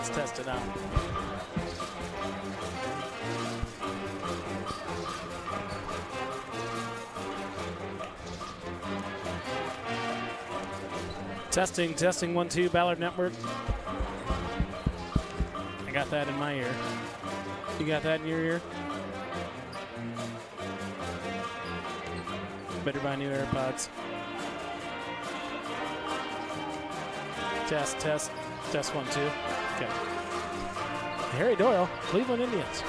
Let's test it out. Testing, 1, 2, Ballard Network. I got that in my ear. You got that in your ear? Better buy new AirPods. Test 1, 2. Okay. Harry Doyle, Cleveland Indians.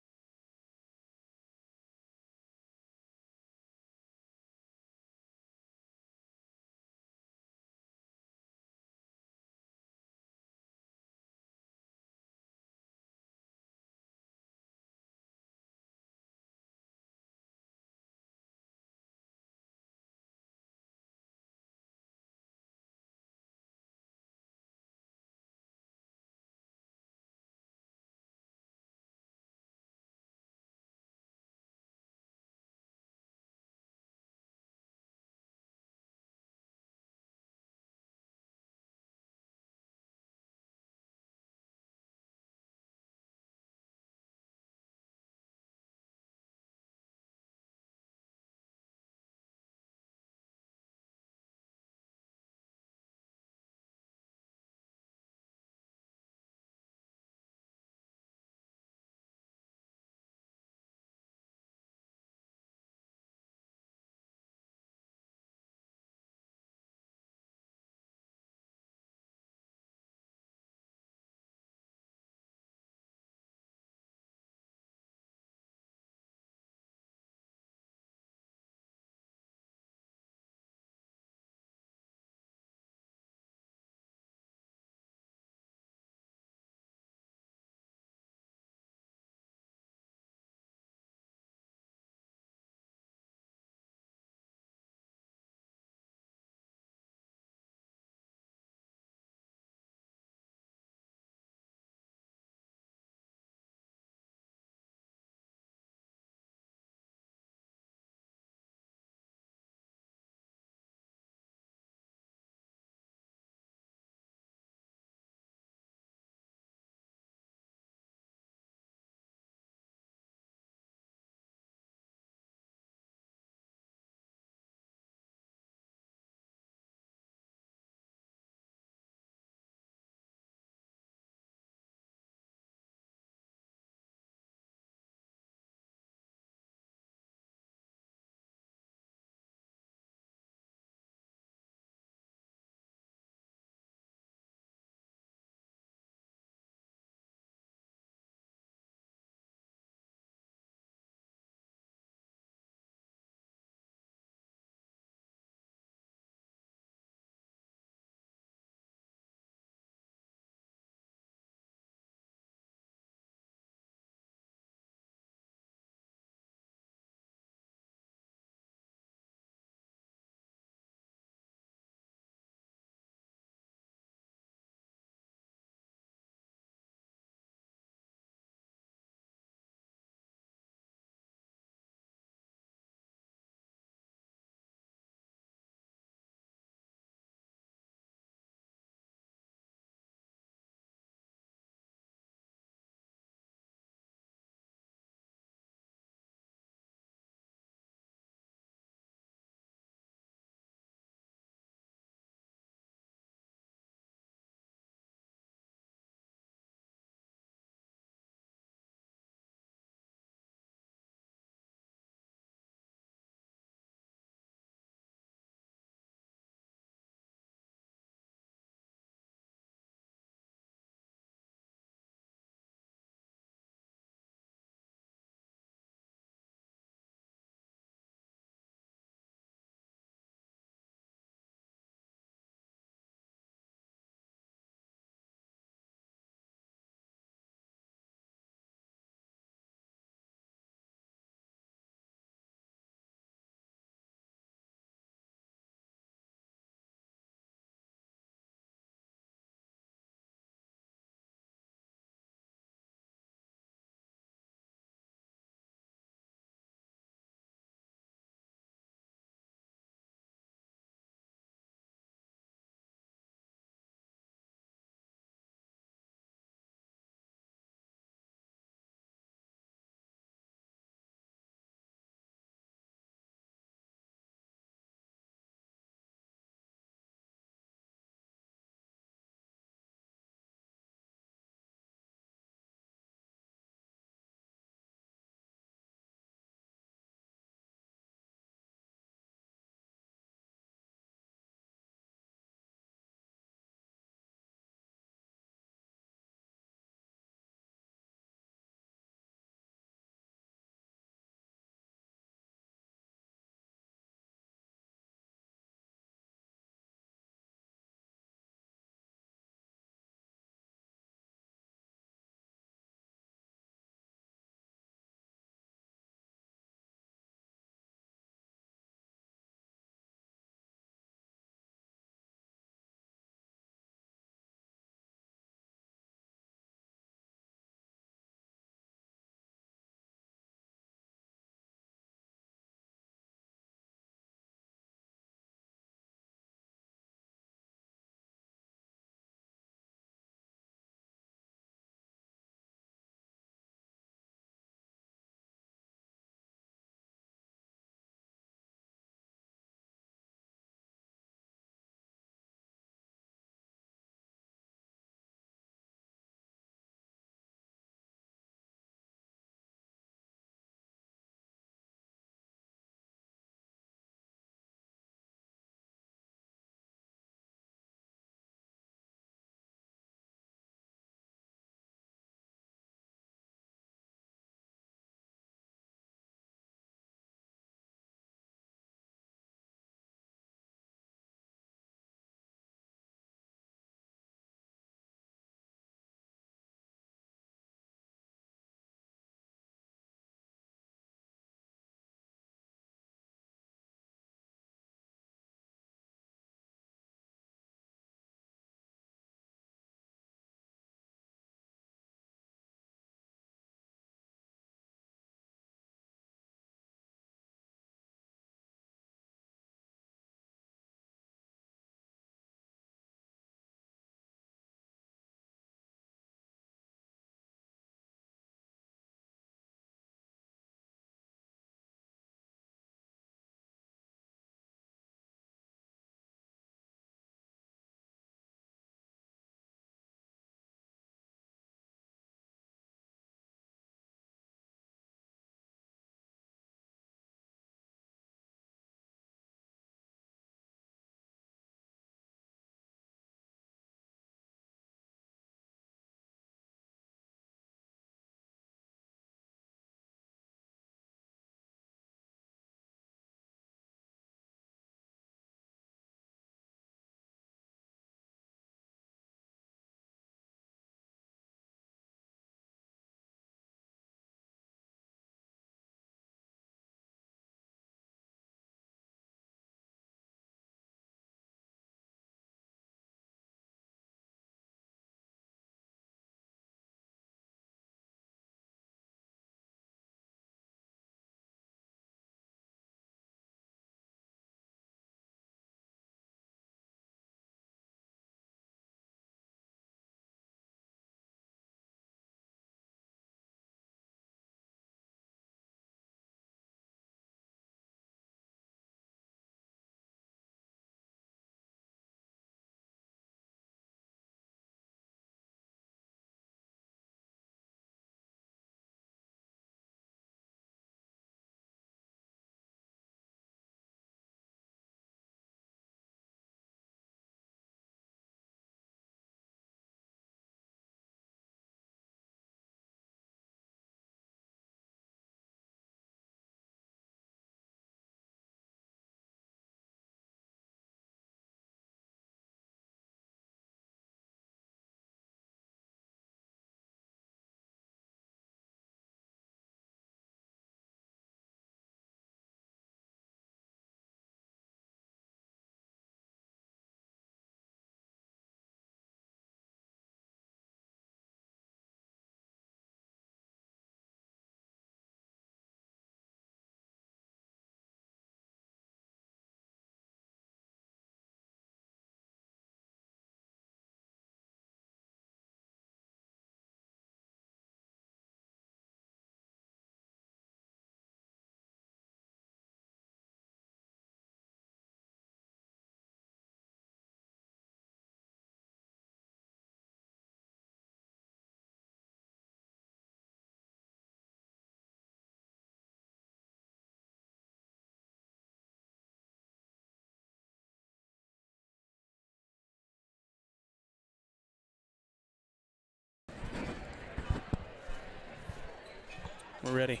We're ready.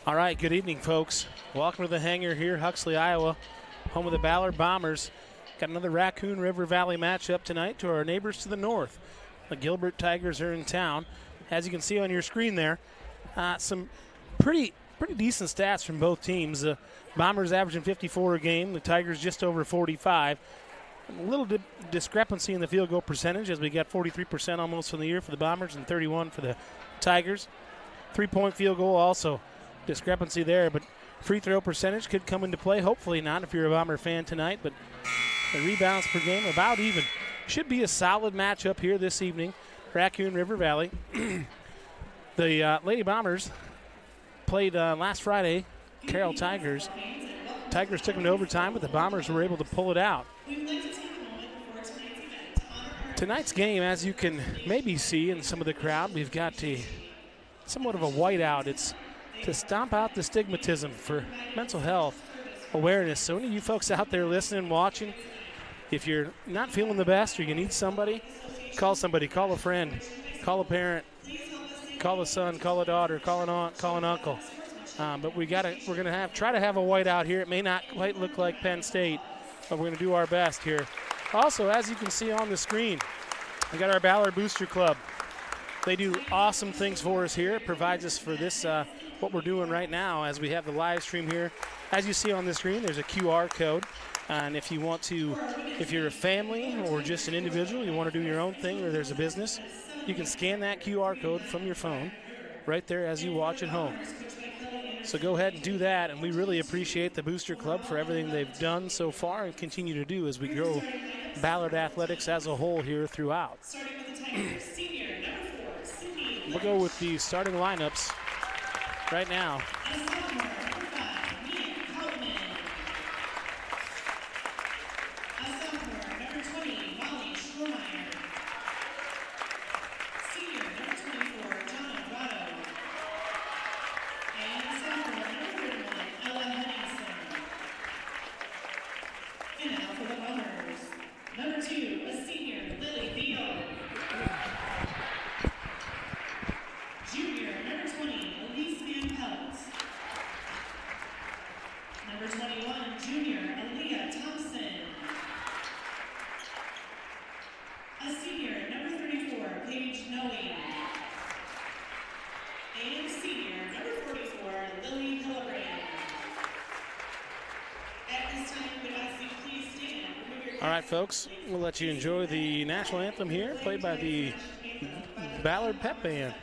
All right, good evening, folks. Welcome to the hangar here, Huxley, Iowa, home of the Ballard Bombers. Got another Raccoon River Valley matchup tonight to our neighbors to the north. The Gilbert Tigers are in town. As you can see on your screen there, some pretty decent stats from both teams. The Bombers averaging 54 a game. The Tigers just over 45. A little discrepancy in the field goal percentage as we got 43% almost from the year for the Bombers and 31 for the Tigers. 3-point field goal also discrepancy there, but free throw percentage could come into play. Hopefully not if you're a Bomber fan tonight, but the rebounds per game about even. Should be a solid matchup here this evening. Raccoon River Valley. The Lady Bombers played last Friday, Carroll Tigers. Tigers took them to overtime, but the Bombers were able to pull it out. Tonight's game, as you can maybe see in some of the crowd, we've got somewhat of a whiteout. It's to stomp out the stigmatism for mental health awareness. So any of you folks out there listening, watching, if you're not feeling the best or you need somebody, call a friend, call a parent, call a son, call a daughter, call an aunt, call an uncle. But we're gonna try to have a whiteout here. It may not quite look like Penn State, but we're gonna do our best here. Also, as you can see on the screen, we got our Ballard Booster Club. They do awesome things for us here. It provides us for this, what we're doing right now as we have the live stream here. As you see on the screen, there's a QR code. And if you're a family or just an individual, you want to do your own thing or there's a business, you can scan that QR code from your phone right there as you watch at home. So go ahead and do that, and we really appreciate the Booster Club for everything they've done so far and continue to do as we grow Ballard athletics as a whole here throughout. We'll go with the starting lineups right now. All right, folks, we'll let you enjoy the national anthem here, played by the Ballard Pep Band.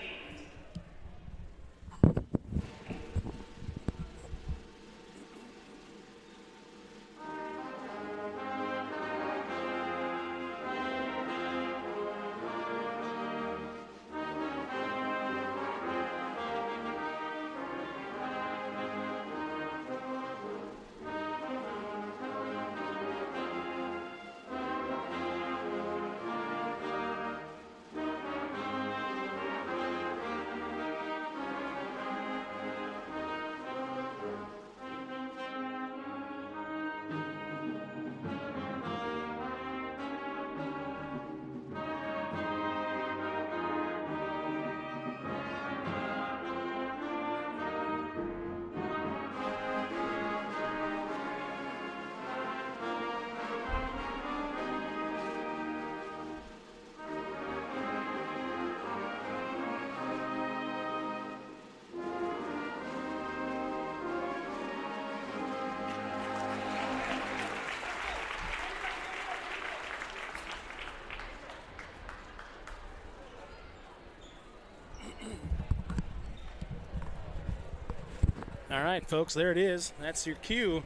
All right, folks, there it is. That's your cue.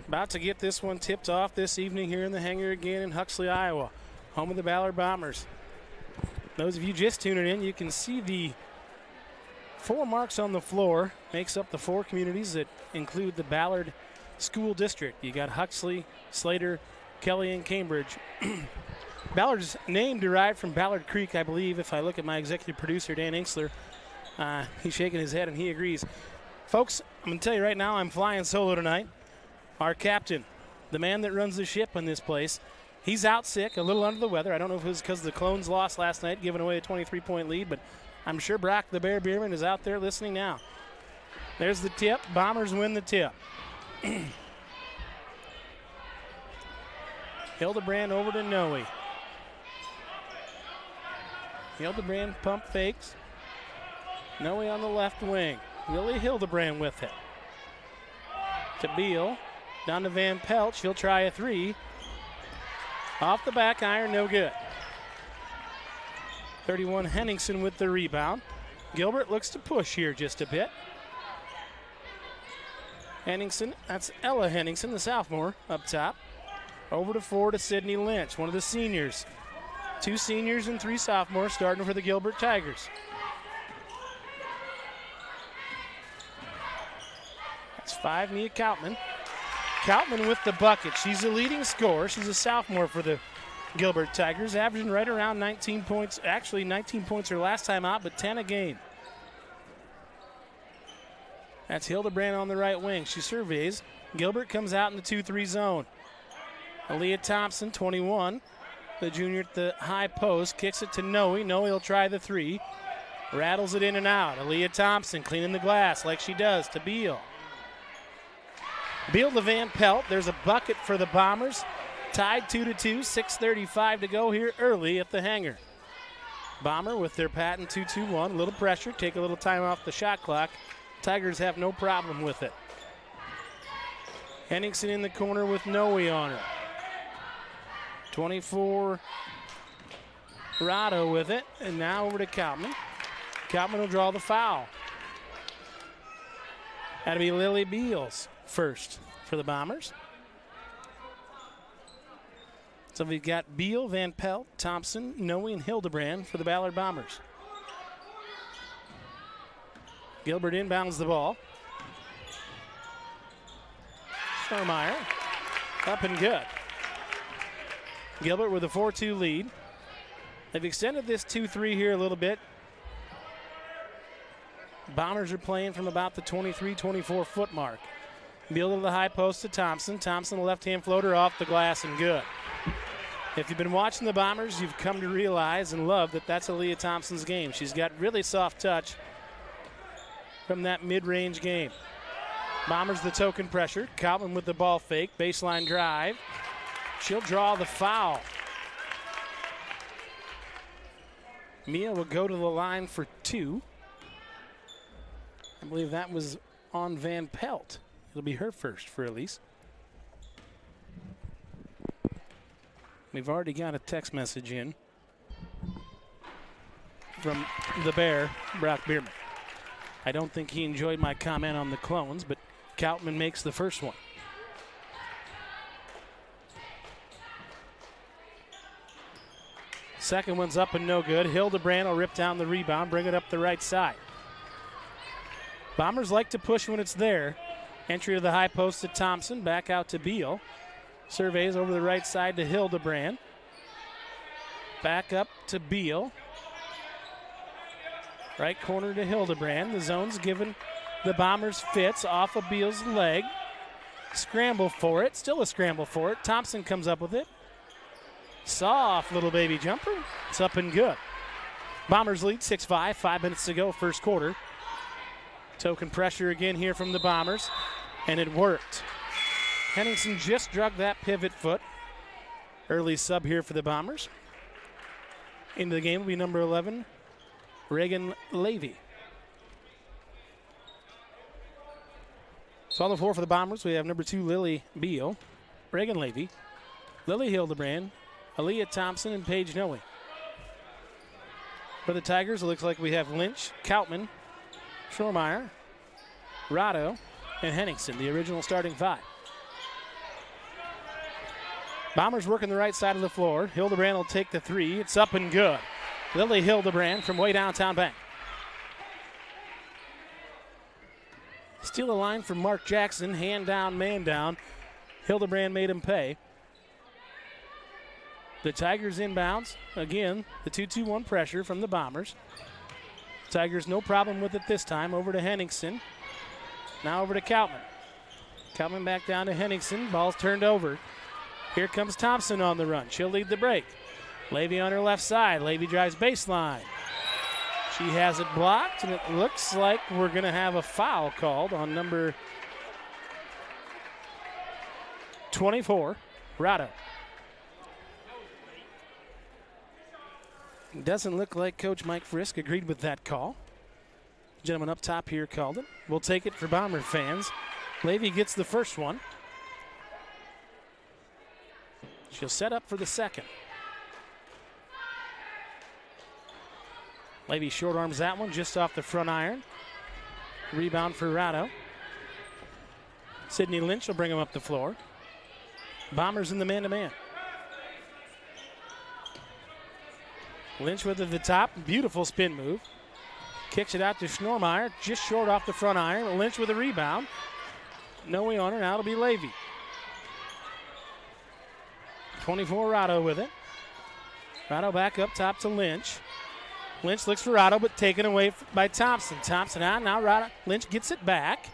About to get this one tipped off this evening here in the hangar again in Huxley, Iowa, home of the Ballard Bombers. Those of you just tuning in, you can see the 4 marks on the floor. Makes up the 4 communities that include the Ballard School District. You got Huxley, Slater, Kelly, and Cambridge. Ballard's name derived from Ballard Creek, I believe, if I look at my executive producer, Dan Inksler. He's shaking his head and he agrees. Folks, I'm going to tell you right now, I'm flying solo tonight. Our captain, the man that runs the ship in this place, he's out sick, a little under the weather. I don't know if it was because the Clones lost last night, giving away a 23-point lead, but I'm sure Brock the Bear Bierman is out there listening now. There's the tip. Bombers win the tip. Hildebrand over to Noe. Hildebrand pump fakes. Noe on the left wing. Lily Hildebrand with it. To Beal. Down to Van Pelt. She'll try a three. Off the back iron, no good. 31 Henningsen with the rebound. Gilbert looks to push here just a bit. Henningsen, that's Ella Henningsen, the sophomore, up top. Over to 4 to Sydney Lynch, one of the seniors. 2 seniors and 3 sophomores starting for the Gilbert Tigers. That's 5, Mia Koutman. Koutman with the bucket. She's the leading scorer. She's a sophomore for the Gilbert Tigers, averaging right around 19 points. Actually, 19 points her last time out, but 10 a game. That's Hildebrand on the right wing. She surveys. Gilbert comes out in the 2-3 zone. Aaliyah Thompson, 21. The junior at the high post. Kicks it to Noe. Noe will try the 3. Rattles it in and out. Aaliyah Thompson cleaning the glass like she does to Beal. Beal to Van Pelt. There's a bucket for the Bombers. Tied 2-2. 6:35 to go here early at the hangar. Bomber with their patent 2-2-1. A little pressure. Take a little time off the shot clock. Tigers have no problem with it. Henningsen in the corner with Noe on her. 24, Rado with it, and now over to Koutman. Koutman will draw the foul. That'll be Lily Beals first for the Bombers. So we've got Beal, Van Pelt, Thompson, Noe, and Hildebrand for the Ballard Bombers. Gilbert inbounds the ball. Stormeyer up and good. Gilbert with a 4-2 lead. They've extended this 2-3 here a little bit. Bombers are playing from about the 23-24 foot mark. Beal to the high post to Thompson. Thompson, a left-hand floater off the glass and good. If you've been watching the Bombers, you've come to realize and love that that's Aaliyah Thompson's game. She's got really soft touch from that mid-range game. Bombers the token pressure. Koutman with the ball fake. Baseline drive. She'll draw the foul. Mia will go to the line for 2. I believe that was on Van Pelt. It'll be her first for Elise. We've already got a text message in from the Bear, Brock Bierman. I don't think he enjoyed my comment on the clones, but Koutman makes the first one. Second one's up and no good. Hildebrand will rip down the rebound, bring it up the right side. Bombers like to push when it's there. Entry to the high post to Thompson, back out to Beal. Surveys over the right side to Hildebrand. Back up to Beal. Right corner to Hildebrand. The zone's given the Bombers fits off of Beal's leg. Scramble for it. Still a scramble for it. Thompson comes up with it. Soft little baby jumper. It's up and good. Bombers lead 6-5. 5 minutes to go, first quarter. Token pressure again here from the Bombers. And it worked. Henningsen just drug that pivot foot. Early sub here for the Bombers. Into the game will be number 11, Reagan Levy. So on the floor for the Bombers, we have number 2, Lily Beal, Reagan Levy, Lily Hildebrand, Aaliyah Thompson, and Paige Noe. For the Tigers, it looks like we have Lynch, Koutman, Schormeyer, Rado, and Henningsen, the original starting 5. Bombers working the right side of the floor. Hildebrand will take the 3. It's up and good. Lily Hildebrand from way downtown bank. Steal a line from Mark Jackson. Hand down, man down. Hildebrand made him pay. The Tigers inbounds. Again, the 2-2-1 pressure from the Bombers. Tigers no problem with it this time. Over to Henningsen. Now over to Koutman. Koutman back down to Henningsen. Ball's turned over. Here comes Thompson on the run. She'll lead the break. Levy on her left side. Levy drives baseline. She has it blocked, and it looks like we're going to have a foul called on number 24, Rado. It doesn't look like Coach Mike Frisk agreed with that call. Gentleman up top here called it. We'll take it for Bomber fans. Levy gets the first one. She'll set up for the second. Levy short arms that one just off the front iron. Rebound for Rado. Sydney Lynch will bring him up the floor. Bombers in the man-to-man. Lynch with it at the top. Beautiful spin move. Kicks it out to Schnormeyer. Just short off the front iron. Lynch with a rebound. No way on her. Now it'll be Levy. 24 Rado with it. Rado back up top to Lynch. Lynch looks for Rado, but taken away by Thompson. Thompson out, now Rado. Lynch gets it back.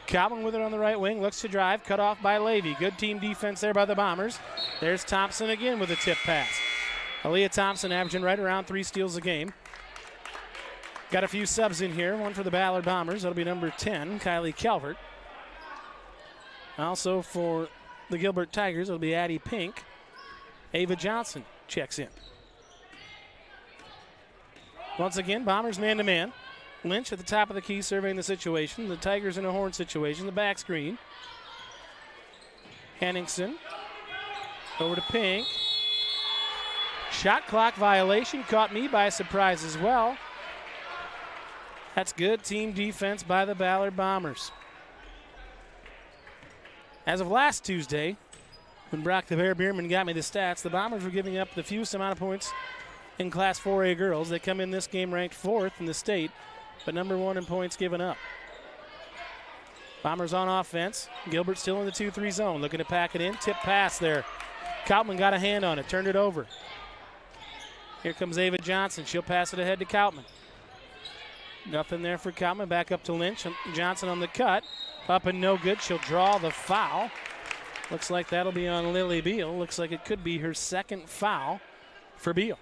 Calvin with it on the right wing, looks to drive, cut off by Levy. Good team defense there by the Bombers. There's Thompson again with a tip pass. Aaliyah Thompson averaging right around 3 steals a game. Got a few subs in here, one for the Ballard Bombers. That'll be number 10, Kylie Calvert. Also for the Gilbert Tigers, it'll be Addie Pink. Ava Johnson checks in. Once again, Bombers man-to-man. Lynch at the top of the key surveying the situation. The Tigers in a horn situation. The back screen. Henningsen over to Pink. Shot clock violation. Caught me by surprise as well. That's good team defense by the Ballard Bombers. As of last Tuesday, when Brock the Bear Bierman got me the stats, the Bombers were giving up the fewest amount of points in Class 4A girls. They come in this game ranked 4th in the state, but number 1 in points given up. Bombers on offense. Gilbert still in the 2-3 zone, looking to pack it in. Tip pass there. Kautman got a hand on it, turned it over. Here comes Ava Johnson. She'll pass it ahead to Kautman. Nothing there for Kautman. Back up to Lynch. Johnson on the cut. Up and no good. She'll draw the foul. Looks like that'll be on Lily Beal. Looks like it could be her second foul for Beal.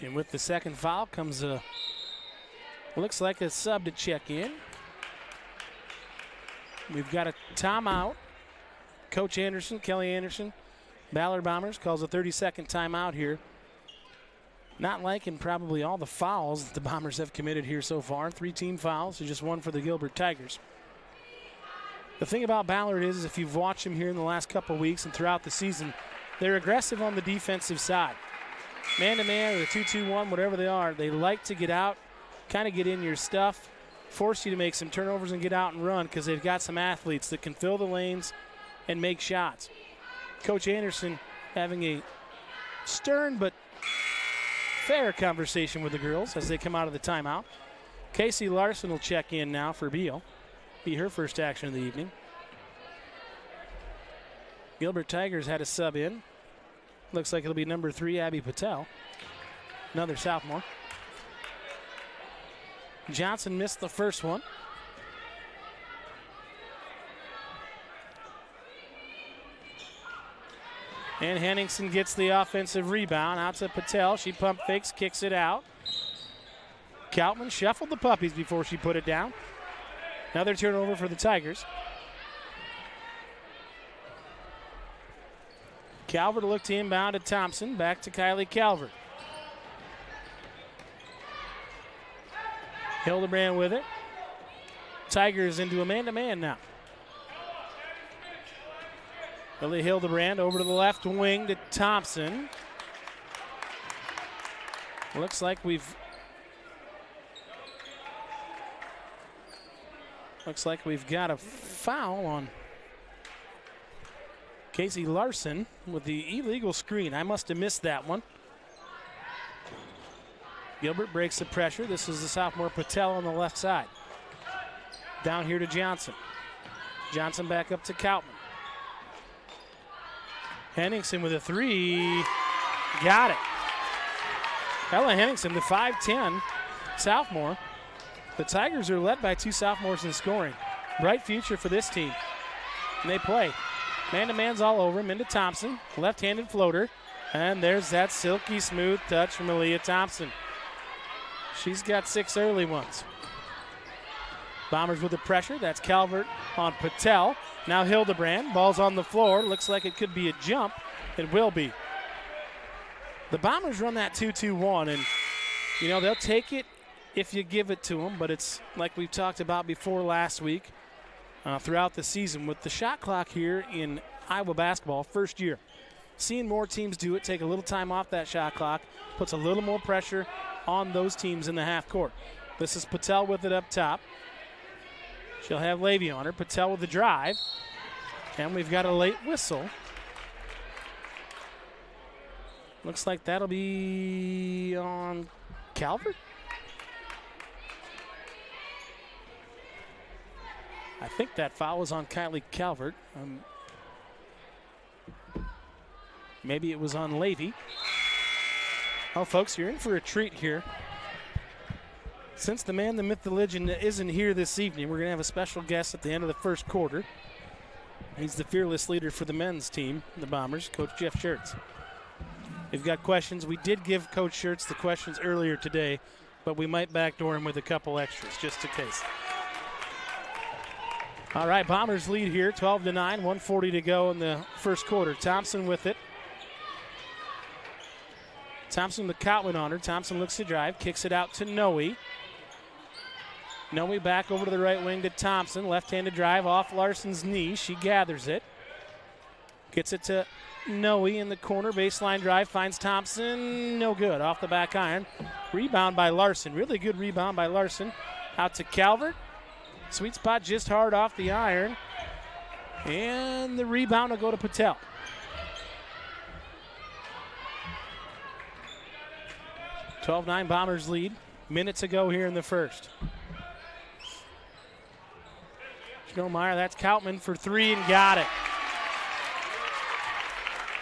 And with the second foul comes looks like a sub to check in. We've got a timeout. Coach Anderson, Kelly Anderson, Ballard Bombers calls a 30-second timeout here. Not liking probably all the fouls that the Bombers have committed here so far. 3 team fouls, so just 1 for the Gilbert Tigers. The thing about Ballard is if you've watched them here in the last couple weeks and throughout the season, they're aggressive on the defensive side. Man-to-man or the 2-2-1, whatever they are, they like to get out, kind of get in your stuff, force you to make some turnovers and get out and run because they've got some athletes that can fill the lanes and make shots. Coach Anderson having a stern but fair conversation with the girls as they come out of the timeout. Casey Larson will check in now for Beal. Be her first action of the evening. Gilbert Tigers had a sub in. Looks like it'll be number 3, Abby Patel. Another sophomore. Johnson missed the first one. And Henningsen gets the offensive rebound out to Patel. She pump fakes, kicks it out. Kautman shuffled the puppies before she put it down. Another turnover for the Tigers. Calvert looked to inbound to Thompson. Back to Kylie Calvert. Hildebrand with it. Tigers into a man-to-man now. Lily Hildebrand over to the left wing to Thompson. Looks like we've got a foul on Casey Larson with the illegal screen. I must have missed that one. Gilbert breaks the pressure. This is the sophomore Patel on the left side. Down here to Johnson. Johnson back up to Kautman. Henningsen with a 3. Got it. Ella Henningsen, the 5'10 sophomore. The Tigers are led by 2 sophomores in scoring. Bright future for this team. And they play. Man-to-man's all over him into Thompson. Left-handed floater. And there's that silky smooth touch from Aaliyah Thompson. She's got 6 early ones. Bombers with the pressure. That's Calvert on Patel. Now Hildebrand. Ball's on the floor. Looks like it could be a jump. It will be. The Bombers run that 2-2-1, and, they'll take it if you give it to them, but it's like we've talked about before last week throughout the season with the shot clock here in Iowa basketball, first year. Seeing more teams do it, take a little time off that shot clock, puts a little more pressure on those teams in the half court. This is Patel with it up top. She'll have Levy on her. Patel with the drive. And we've got a late whistle. Looks like that'll be on Calvert. I think that foul was on Kylie Calvert. Maybe it was on Levy. Oh, folks, you're in for a treat here. Since the man, the myth, the legend isn't here this evening, we're going to have a special guest at the end of the first quarter. He's the fearless leader for the men's team, the Bombers, Coach Jeff Schertz. We've got questions. We did give Coach Schertz the questions earlier today, but we might backdoor him with a couple extras just in case. All right, Bombers lead here, 12-9, 1:40 to go in the first quarter. Thompson with it. Thompson with Cotwin on her. Thompson looks to drive, kicks it out to Noe. Noe back over to the right wing to Thompson. Left-handed drive off Larson's knee. She gathers it. Gets it to Noe in the corner. Baseline drive finds Thompson. No good. Off the back iron. Rebound by Larson. Really good rebound by Larson. Out to Calvert. Sweet spot just hard off the iron. And the rebound will go to Patel. (12-9) Bombers lead. Minutes ago here in the first. Schnomeyer, that's Kautman for 3 and got it.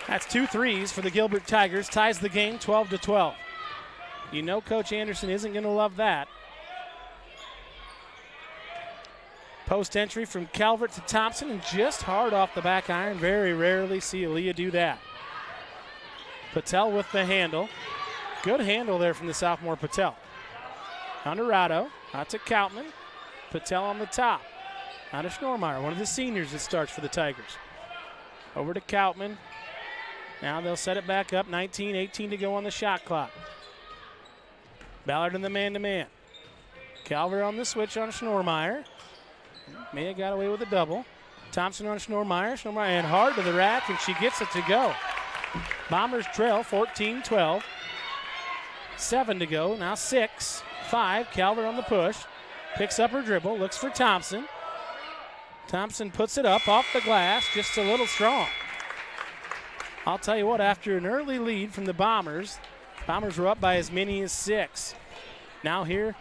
That's 2 threes for the Gilbert Tigers. Ties the game 12-12. Coach Anderson isn't going to love that. Post entry from Calvert to Thompson and just hard off the back iron. Very rarely see Aaliyah do that. Patel with the handle. Good handle there from the sophomore Patel. Honorado, out to Kautman. Patel on the top. Out to Schnomeyer, one of the seniors that starts for the Tigers. Over to Kautman. Now they'll set it back up. 19-18 to go on the shot clock. Ballard in the man-to-man. Calvert on the switch on Schnomeyer. May have got away with a double. Thompson on Schnomeyer. Schnomeyer and hard to the rack, and she gets it to go. Bombers trail 14-12. 7 to go. Now 6. 5. Calvert on the push. Picks up her dribble. Looks for Thompson. Thompson puts it up off the glass. Just a little strong. I'll tell you what, after an early lead from the Bombers were up by as many as 6. Now here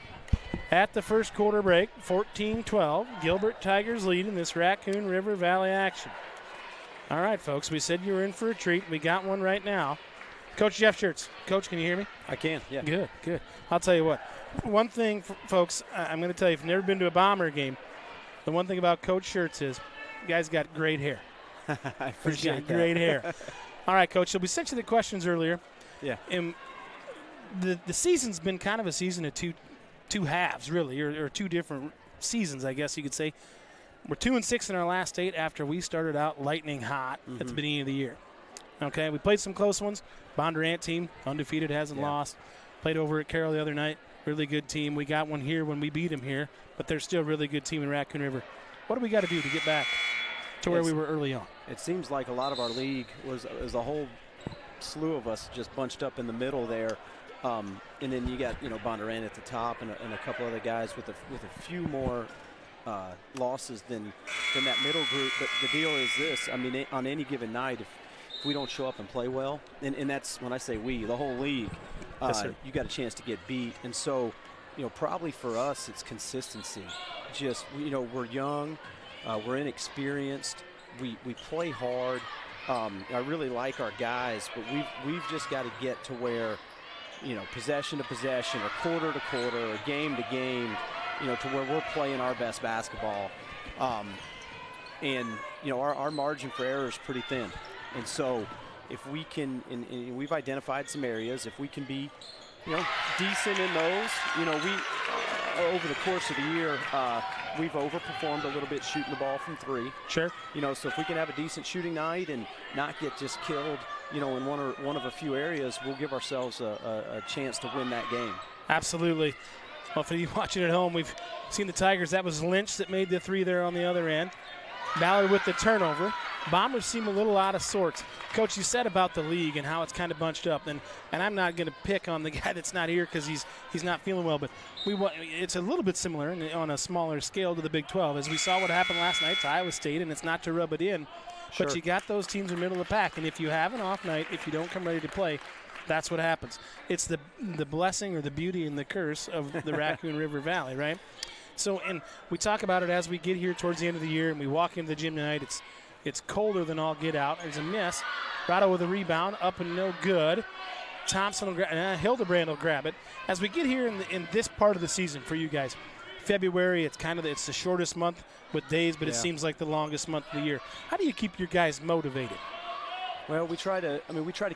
at the first quarter break, 14-12. Gilbert Tigers lead in this Raccoon River Valley action. All right, folks, we said you were in for a treat. We got one right now. Coach Jeff Schertz. Coach, can you hear me? I can, yeah. Good. I'll tell you what. One thing, folks, I'm going to tell you, if you've never been to a Bomber game, the one thing about Coach Schertz is you guys got great hair. I appreciate that. Great hair. All right, Coach, so we sent you the questions earlier. Yeah. And the season's been kind of a season of two halves, really, or 2 different seasons, I guess you could say. We're 2-6 in our last 8 after we started out lightning hot at the beginning of the year. Okay, we played some close ones. Bondurant team, undefeated, hasn't lost. Played over at Carroll the other night. Really good team. We got one here when we beat them here, but they're still a really good team in Raccoon River. What do we got to do to get back to where we were early on? It seems like a lot of our league was a whole slew of us just bunched up in the middle there. And then you got, Bondurant at the top and a couple other guys with a few more losses than that middle group. But the deal is this, on any given night, if we don't show up and play well, and that's when I say we, the whole league, you got a chance to get beat. And so, probably for us, it's consistency. Just, we're young, we're inexperienced, we play hard. I really like our guys, but we've just got to get to where, possession to possession or quarter to quarter or game to game, to where we're playing our best basketball. And, our margin for error is pretty thin. And so, if we can, and we've identified some areas, if we can be, decent in those, we over the course of the year, we've overperformed a little bit shooting the ball from three. Sure. So if we can have a decent shooting night and not get just killed, in one of a few areas, we'll give ourselves a chance to win that game. Absolutely. Well, for you watching at home, we've seen the Tigers. That was Lynch that made the three there on the other end. Ballard with the turnover. Bombers seem a little out of sorts. Coach, you said about the league and how it's kind of bunched up, and I'm not going to pick on the guy that's not here because he's not feeling well, but it's a little bit similar on a smaller scale to the Big 12. As we saw what happened last night to Iowa State, and it's not to rub it in, Sure. but you got those teams in the middle of the pack, and if you have an off night, if you don't come ready to play, that's what happens. It's the blessing or the beauty and the curse of the Raccoon River Valley, right? So, and we talk about it as we get here towards the end of the year and we walk into the gym tonight. It's colder than all get out. There's a miss. Rado with a rebound, up and no good. Thompson will grab Hildebrand will grab it. As we get here in this part of the season for you guys, February, it's the shortest month with days, but it seems like the longest month of the year. How do you keep your guys motivated? Well, we try to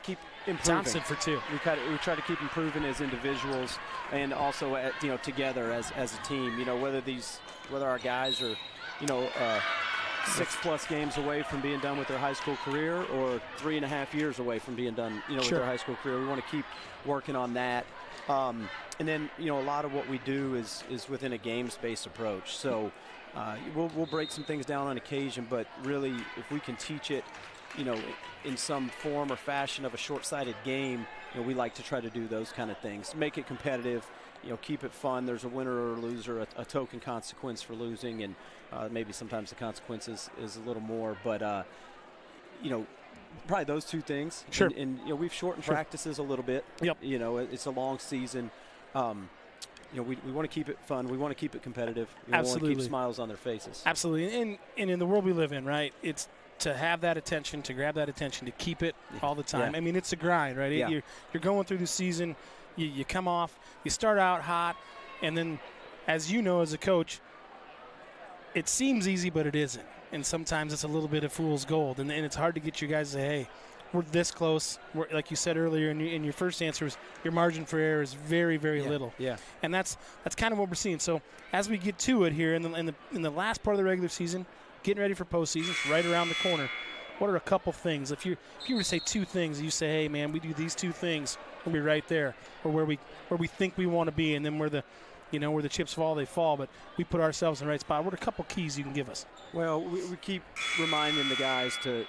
keep improving. Thompson for two. We try to keep improving as individuals and also together as a team. Whether our guys are 6+ games away from being done with their high school career or 3.5 years away from being done with their high school career. We want to keep working on that. And then a lot of what we do is within a games-based approach. So we'll break some things down on occasion, but really if we can teach it in some form or fashion of a short-sighted game, we like to try to do those kind of things. Make it competitive, keep it fun. There's a winner or a loser, a token consequence for losing, and maybe sometimes the consequence is a little more. But, probably those two things. Sure. And we've shortened practices a little bit. Yep. It's a long season. We want to keep it fun. We want to keep it competitive. We Absolutely. want to keep smiles on their faces. Absolutely. And in the world we live in, right, it's to have that attention, to grab that attention, to keep it all the time. Yeah. I mean, it's a grind, right? Yeah. You're going through the season. You come off. You start out hot. And then, as you know as a coach, it seems easy, but it isn't. And sometimes it's a little bit of fool's gold. And it's hard to get you guys to say, hey, we're this close. Like you said earlier in your first answer, was your margin for error is very, very little. Yeah. And that's kind of what we're seeing. So as we get to it here in the last part of the regular season, getting ready for postseason, it's right around the corner. What are a couple things? If you were to say two things, you say, hey man, we do these two things, we'll be right there, or where we think we want to be, and then where the chips fall, they fall, but we put ourselves in the right spot. What are a couple keys you can give us? Well, we keep reminding the guys to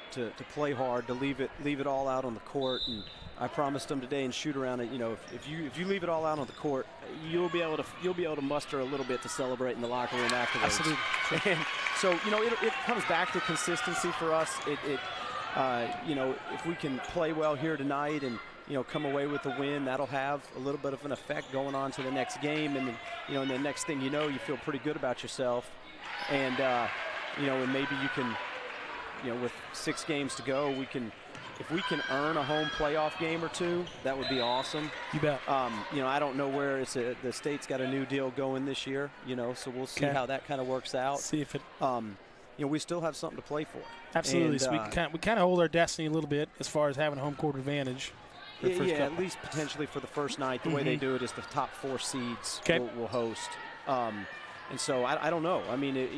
play hard, to leave it all out on the court, and I promised them today and shoot around it. If you leave it all out on the court, you'll be able to muster a little bit to celebrate in the locker room afterwards. Absolutely. And so it comes back to consistency for us. If we can play well here tonight and come away with a win, that'll have a little bit of an effect going on to the next game, and then and the next thing you feel pretty good about yourself, and and maybe you can, with 6 games to go, if we can earn a home playoff game or two, that would be awesome. You bet. I don't know where the state's got a new deal going this year, so we'll see how that kind of works out. See if it. We still have something to play for. Absolutely. And, so we kind of hold our destiny a little bit as far as having a home court advantage. At least potentially for the first night. The way they do it is the top 4 seeds will host. And so I don't know. I mean,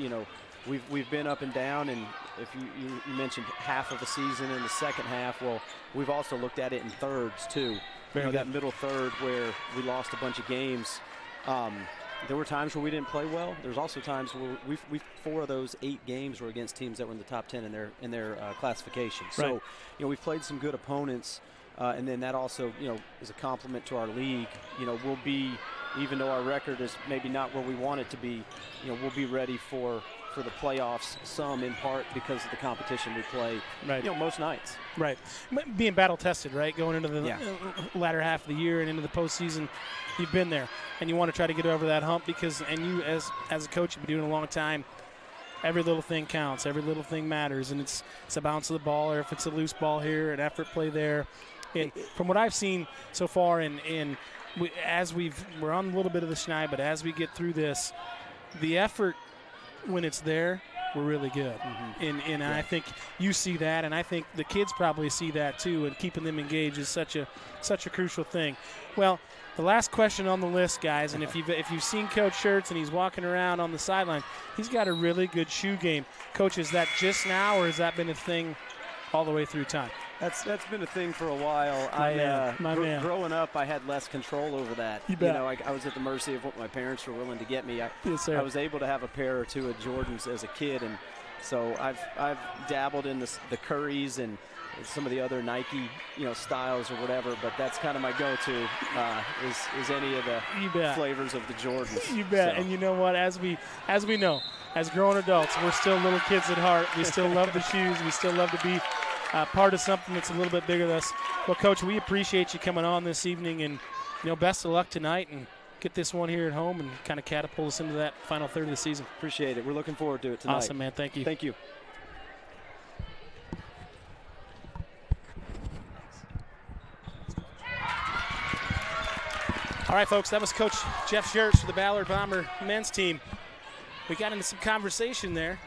we've been up and down, and if you mentioned half of the season in the second half, well, we've also looked at it in thirds too. That middle third where we lost a bunch of games. There were times where we didn't play well. There's also times where we 4 of those 8 games were against teams that were in the top 10 in their classification. Right. So we've played some good opponents. And then that also, is a compliment to our league. We'll be, even though our record is maybe not where we want it to be, we'll be ready for the playoffs, some in part because of the competition we play, most nights. Right. Being battle-tested, right, going into the latter half of the year and into the postseason, you've been there. And you want to try to get over that hump because, and you as a coach, you've been doing it a long time, every little thing counts. Every little thing matters. And it's a bounce of the ball, or if it's a loose ball here, an effort play there. And from what I've seen so far, we're on a little bit of the schneid, but as we get through this, the effort when it's there were really good. And I think you see that, and I think the kids probably see that too, and keeping them engaged is such a crucial thing. Well, the last question on the list, guys, and if you've seen Coach Schertz and he's walking around on the sideline, he's got a really good shoe game. Coach, is that just now, or has that been a thing all the way through time? That's been a thing for a while. My man. Growing up, I had less control over that. You bet. I was at the mercy of what my parents were willing to get me. Yes, sir. I was able to have a pair or two of Jordans as a kid, and so I've dabbled in the Currys and some of the other Nike styles or whatever, but that's kind of my go-to is any of the flavors of the Jordans. You bet. So. And you know what? As we know, as grown adults, we're still little kids at heart. We still love the shoes. We still love to be part of something that's a little bit bigger than us. Well, Coach, we appreciate you coming on this evening, and best of luck tonight, and get this one here at home and kind of catapult us into that final third of the season. Appreciate it. We're looking forward to it tonight. Awesome, man. Thank you. Thank you. All right, folks, that was Coach Jeff Schertz for the Ballard Bomber men's team. We got into some conversation there.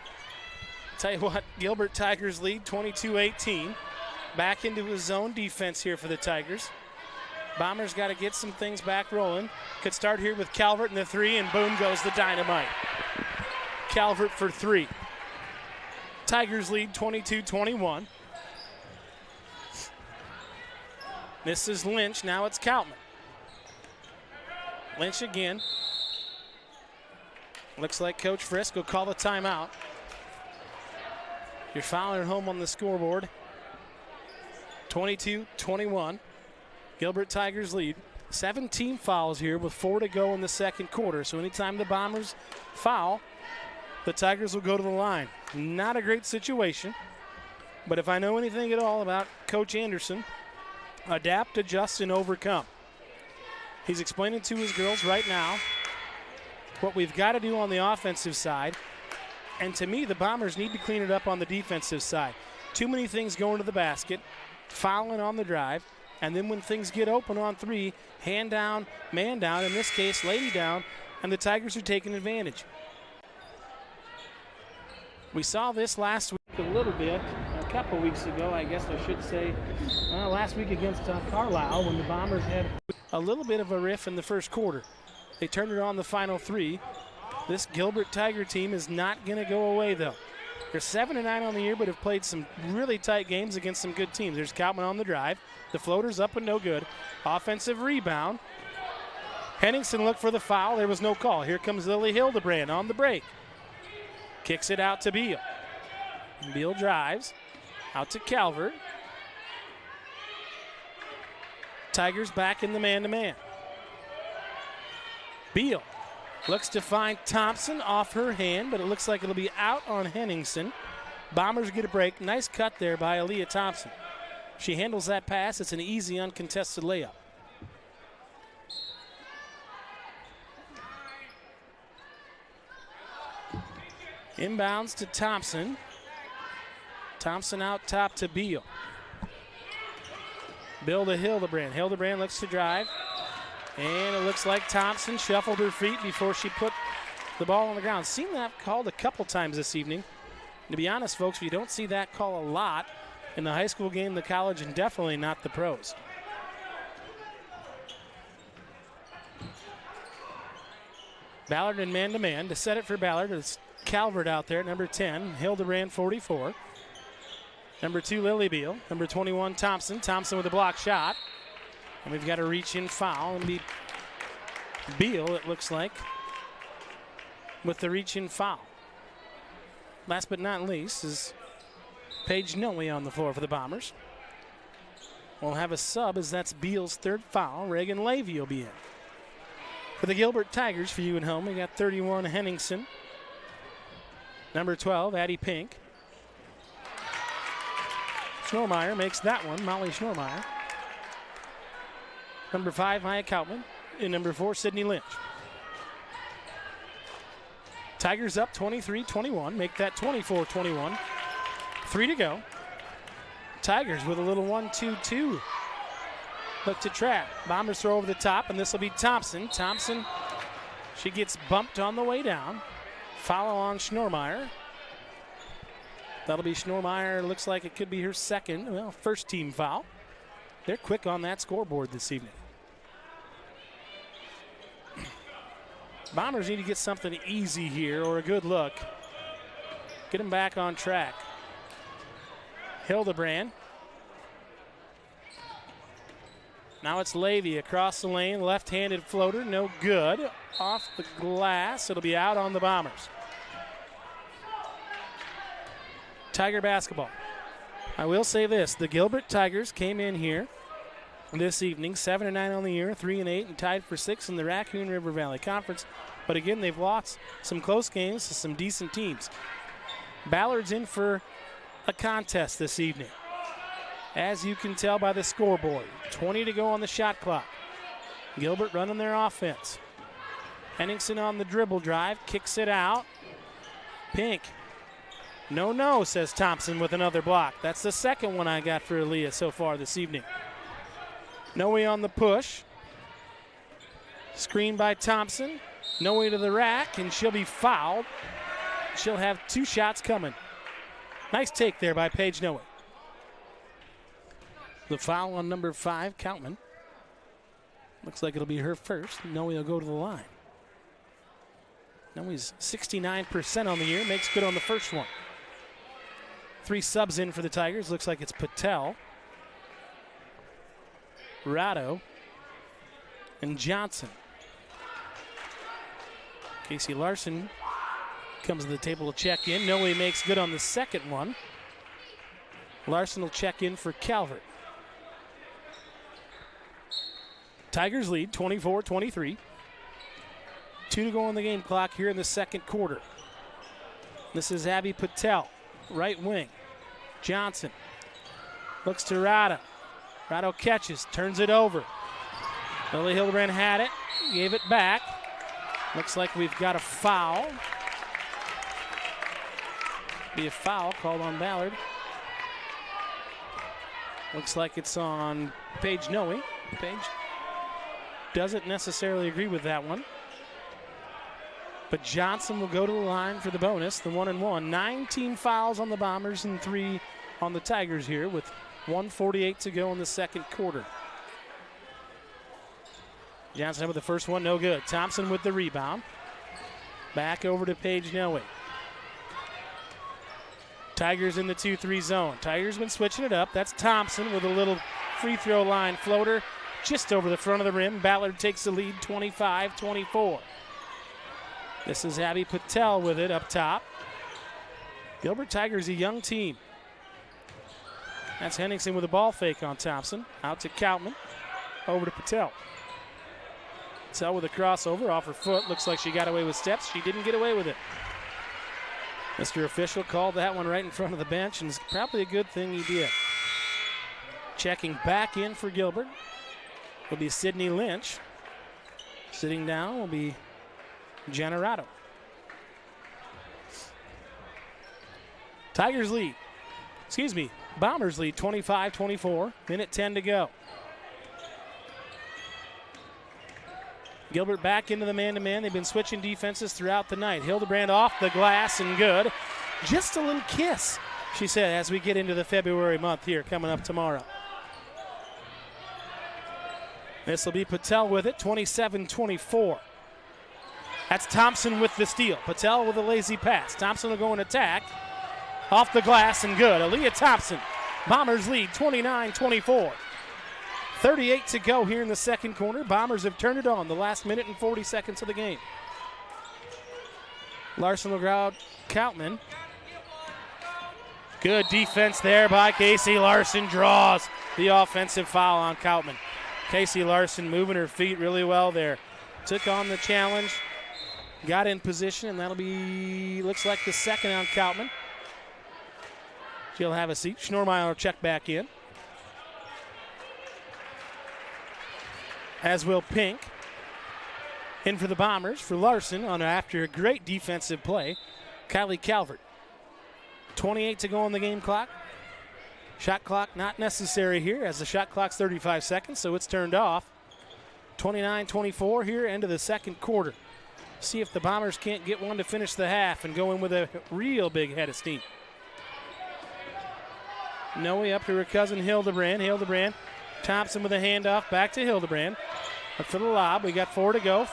Tell you what, Gilbert Tigers lead 22-18. Back into his zone defense here for the Tigers. Bombers got to get some things back rolling. Could start here with Calvert in the three, and boom goes the dynamite. Calvert for three. Tigers lead 22-21. This is Lynch. Now it's Koutman. Lynch again. Looks like Coach Frisk will call the timeout. You're fouling at home on the scoreboard. 22-21. Gilbert Tigers lead. 17 fouls here with 4 to go in the second quarter. So anytime the Bombers foul, the Tigers will go to the line. Not a great situation. But if I know anything at all about Coach Anderson, adapt, adjust, and overcome. He's explaining to his girls right now what we've got to do on the offensive side. And to me, the Bombers need to clean it up on the defensive side. Too many things going to the basket, fouling on the drive, and then when things get open on three, hand down, man down, in this case, lady down, and the Tigers are taking advantage. We saw this last week a little bit, a couple weeks ago, I guess I should say, last week against Carlisle when the Bombers had a little bit of a riff in the first quarter. They turned it on the final three. This Gilbert Tiger team is not going to go away, though. They're 7-9 on the year, but have played some really tight games against some good teams. There's Koutman on the drive. The floater's up and no good. Offensive rebound. Henningsen looked for the foul. There was no call. Here comes Lily Hildebrand on the break. Kicks it out to Beal. Beal drives. Out to Calvert. Tigers back in the man-to-man. Beal looks to find Thompson off her hand, but it looks like it'll be out on Henningsen. Bombers get a break. Nice cut there by Aaliyah Thompson. She handles that pass. It's an easy, uncontested layup. Inbounds to Thompson. Thompson out top to Beal. Bill to Hildebrand. Hildebrand looks to drive. And it looks like Thompson shuffled her feet before she put the ball on the ground. Seen that called a couple times this evening. To be honest, folks, we don't see that call a lot in the high school game, the college, and definitely not the pros. Ballard in man-to-man. To set it for Ballard, it's Calvert out there, number 10. Hildebrand, 44. Number 2, Lily Beal. Number 21, Thompson. Thompson with a block shot. And we've got a reach-in foul, and be Beal, it looks like, with the reach-in foul. Last but not least is Paige Noe on the floor for the Bombers. We'll have a sub as that's Beal's third foul. Reagan Levy will be in. For the Gilbert Tigers, for you at home, we got 31, Henningsen. Number 12, Addie Pink. Schnormeyer makes that one, Molly Schnormeyer. Number 5, Maya Koutman. And number 4, Sydney Lynch. Tigers up 23-21. Make that 24-21. 3 to go. Tigers with a little 1-2-2. Look to trap. Bombers throw over the top, and this will be Thompson. Thompson, she gets bumped on the way down. Foul on Schnormeyer. That'll be Schnormeyer. Looks like it could be her second, first team foul. They're quick on that scoreboard this evening. Bombers need to get something easy here or a good look. Get them back on track. Hildebrand. Now it's Levy across the lane. Left-handed floater, no good. Off the glass. It'll be out on the Bombers. Tiger basketball. I will say this. The Gilbert Tigers came in here this evening, 7-9 on the year, 3-8, and tied for 6th in the Raccoon River Valley Conference. But again, they've lost some close games to some decent teams. Ballard's in for a contest this evening. As you can tell by the scoreboard, 20 to go on the shot clock. Gilbert running their offense. Henningsen on the dribble drive, kicks it out. Pink. No, says Thompson with another block. That's the second one I got for Aaliyah so far this evening. Noe on the push. Screen by Thompson. Noe to the rack, and she'll be fouled. She'll have 2 shots coming. Nice take there by Paige Noe. The foul on number 5, Koutman. Looks like it'll be her first. Noe will go to the line. Noe's 69% on the year, makes good on the first one. 3 subs in for the Tigers. Looks like it's Patel, Rado, and Johnson. Casey Larson comes to the table to check in. Noe makes good on the second one. Larson will check in for Calvert. Tigers lead 24-23. 2 to go on the game clock here in the second quarter. This is Abby Patel, right wing. Johnson looks to Rado. Rado catches, turns it over. Lily Hildebrand had it, gave it back. Looks like we've got a foul. Be a foul called on Ballard. Looks like it's on Paige Noe. Paige doesn't necessarily agree with that one. But Johnson will go to the line for the bonus, the 1-and-1. 19 fouls on the Bombers and 3 on the Tigers here with 1:48 to go in the second quarter. Johnson with the first one, no good. Thompson with the rebound. Back over to Paige Noe. Tigers in the 2-3 zone. Tigers been switching it up. That's Thompson with a little free throw line floater just over the front of the rim. Ballard takes the lead 25-24. This is Abby Patel with it up top. Gilbert Tigers a young team. That's Henningsen with a ball fake on Thompson. Out to Koutman. Over to Patel. Patel with a crossover off her foot. Looks like she got away with steps. She didn't get away with it. Mr. Official called that one right in front of the bench, and it's probably a good thing he did. Checking back in for Gilbert will be Sydney Lynch. Sitting down will be Jenna Rado. Tigers lead. Bombers lead 25-24. Minute 10 to go. Gilbert back into the man-to-man. They've been switching defenses throughout the night. Hildebrand off the glass and good. Just a little kiss, she said, as we get into the February month here coming up tomorrow. This will be Patel with it, 27-24. That's Thompson with the steal. Patel with a lazy pass. Thompson will go in attack. Off the glass and good. Aaliyah Thompson. Bombers lead 29-24. 38 to go here in the second quarter. Bombers have turned it on the last minute and 40 seconds of the game. Larson will ground Koutman. Good defense there by Casey Larson. Draws the offensive foul on Koutman. Casey Larson moving her feet really well there. Took on the challenge. Got in position, and that'll be, looks like the second on Koutman. She'll have a seat. Schnormeyer will check back in. As will Pink. In for the Bombers for Larson after a great defensive play. Kylie Calvert. 28 to go on the game clock. Shot clock not necessary here as the shot clock's 35 seconds, so it's turned off. 29-24 here into the second quarter. See if the Bombers can't get one to finish the half and go in with a real big head of steam. Noe up to her cousin Hildebrand. Hildebrand, Thompson with a handoff back to Hildebrand. Up for the lob. We got 4 to go.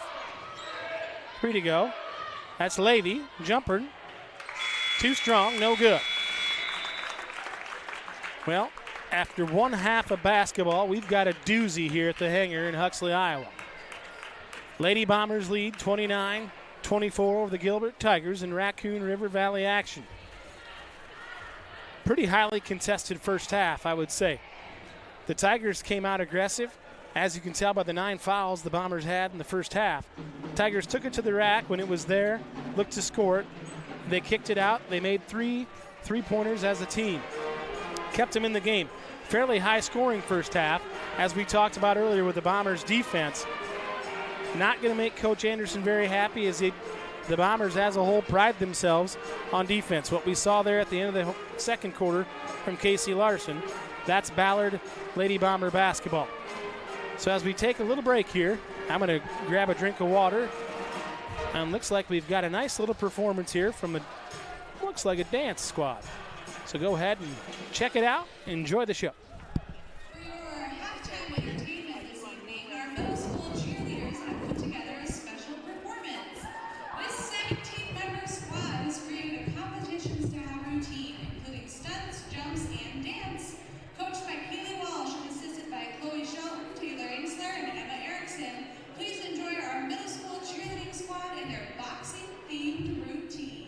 3 to go. That's Levy. Jumper. Too strong. No good. Well, after 1/2 of basketball, we've got a doozy here at the hangar in Huxley, Iowa. Lady Bombers lead 29-24 over the Gilbert Tigers in Raccoon River Valley action. Pretty highly contested first half, I would say. The Tigers came out aggressive. As you can tell by the 9 fouls the Bombers had in the first half. Tigers took it to the rack when it was there, looked to score it. They kicked it out. They made 3 3-pointers as a team. Kept them in the game. Fairly high scoring first half, as we talked about earlier with the Bombers defense. Not going to make Coach Anderson very happy as the Bombers as a whole pride themselves on defense. What we saw there at the end of the second quarter from Casey Larson, that's Ballard Lady Bomber basketball. So as we take a little break here, I'm going to grab a drink of water. And looks like we've got a nice little performance here from looks like a dance squad. So go ahead and check it out. Enjoy the show. For your halftime entertainment this evening, our middle school cheerleaders have put together a special performance. This 17-member squad has created a competition-style routine, including stunts, jumps, and dance. Coached by Keely Walsh and assisted by Chloe Shelton, Taylor Ainsler, and Emma Erickson, please enjoy our middle school cheerleading squad and their boxing-themed routine.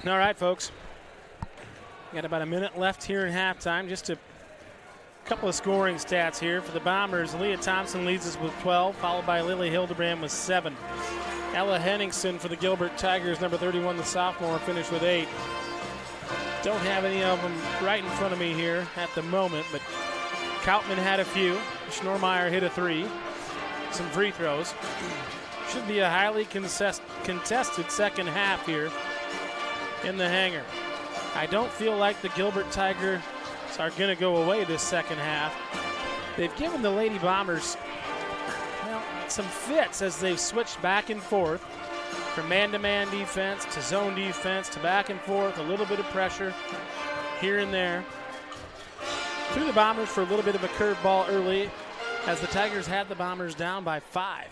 All right, folks. Got about a minute left here in halftime. Just a couple of scoring stats here for the Bombers. Leah Thompson leads us with 12, followed by Lily Hildebrand with 7. Ella Henningsen for the Gilbert Tigers, number 31, the sophomore, finished with 8. Don't have any of them right in front of me here at the moment, but Kautman had a few. Schnormeyer hit a 3. Some free throws. Should be a highly contested second half here in the hangar. I don't feel like the Gilbert Tigers are going to go away this second half. They've given the Lady Bombers, well, some fits as they've switched back and forth from man-to-man defense to zone defense to back and forth, a little bit of pressure here and there. Threw the Bombers for a little bit of a curveball early as the Tigers had the Bombers down by 5.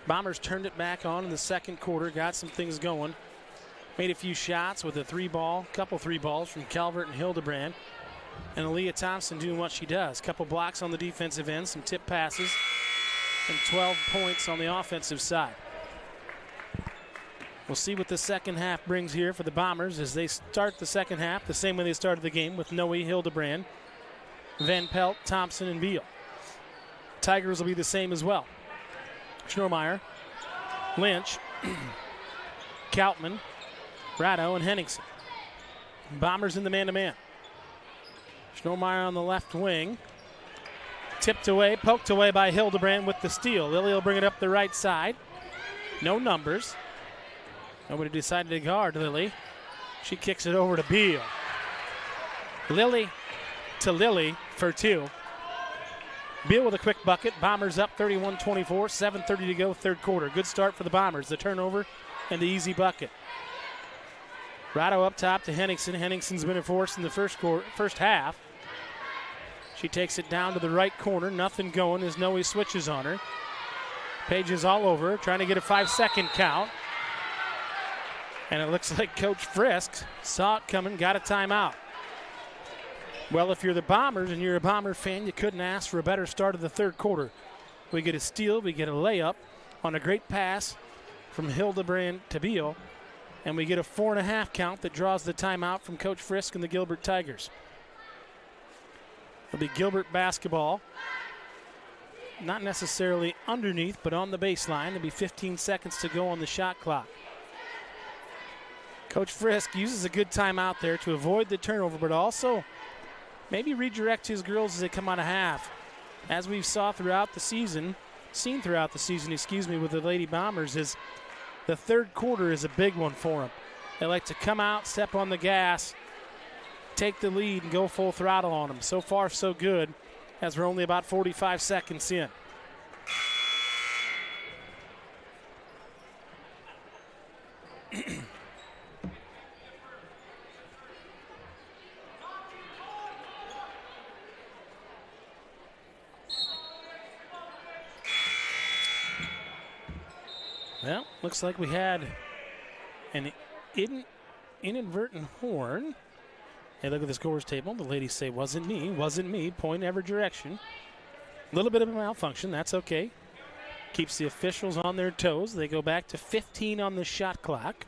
Bombers turned it back on in the second quarter, got some things going. Made a few shots with a 3-ball, couple 3-balls from Calvert and Hildebrand. And Aaliyah Thompson doing what she does. Couple blocks on the defensive end, some tip passes, and 12 points on the offensive side. We'll see what the second half brings here for the Bombers as they start the second half the same way they started the game with Noe, Hildebrand, Van Pelt, Thompson, and Beal. Tigers will be the same as well. Schnormeyer, Lynch, Kautman, Ratto, and Henningsen. Bombers in the man-to-man. Schnormeyer on the left wing. Tipped away, poked away by Hildebrand with the steal. Lily will bring it up the right side. No numbers. Nobody decided to guard Lily. She kicks it over to Beal. Lily to Lily for 2. Beal with a quick bucket. Bombers up 31-24, 7:30 to go, third quarter. Good start for the Bombers. The turnover and the easy bucket. Ratto up top to Henningsen. Henningsen's been enforced in the first half. She takes it down to the right corner. Nothing going as Noe switches on her. Page is all over her, trying to get a 5-second count. And it looks like Coach Frisk saw it coming, got a timeout. Well, if you're the Bombers and you're a Bomber fan, you couldn't ask for a better start of the third quarter. We get a steal, we get a layup on a great pass from Hildebrand to Beal, and we get a 4.5 count that draws the timeout from Coach Frisk and the Gilbert Tigers. It'll be Gilbert basketball. Not necessarily underneath, but on the baseline. There'll be 15 seconds to go on the shot clock. Coach Frisk uses a good timeout there to avoid the turnover, but also maybe redirect his girls as they come out of half. As we've seen throughout the season, with the Lady Bombers, is the third quarter is a big one for them. They like to come out, step on the gas, take the lead, and go full throttle on them. So far, so good, as we're only about 45 seconds in. Well, looks like we had an inadvertent horn. Hey, look at the scores table. The ladies say, wasn't me, point every direction. A little bit of a malfunction, that's okay. Keeps the officials on their toes. They go back to 15 on the shot clock.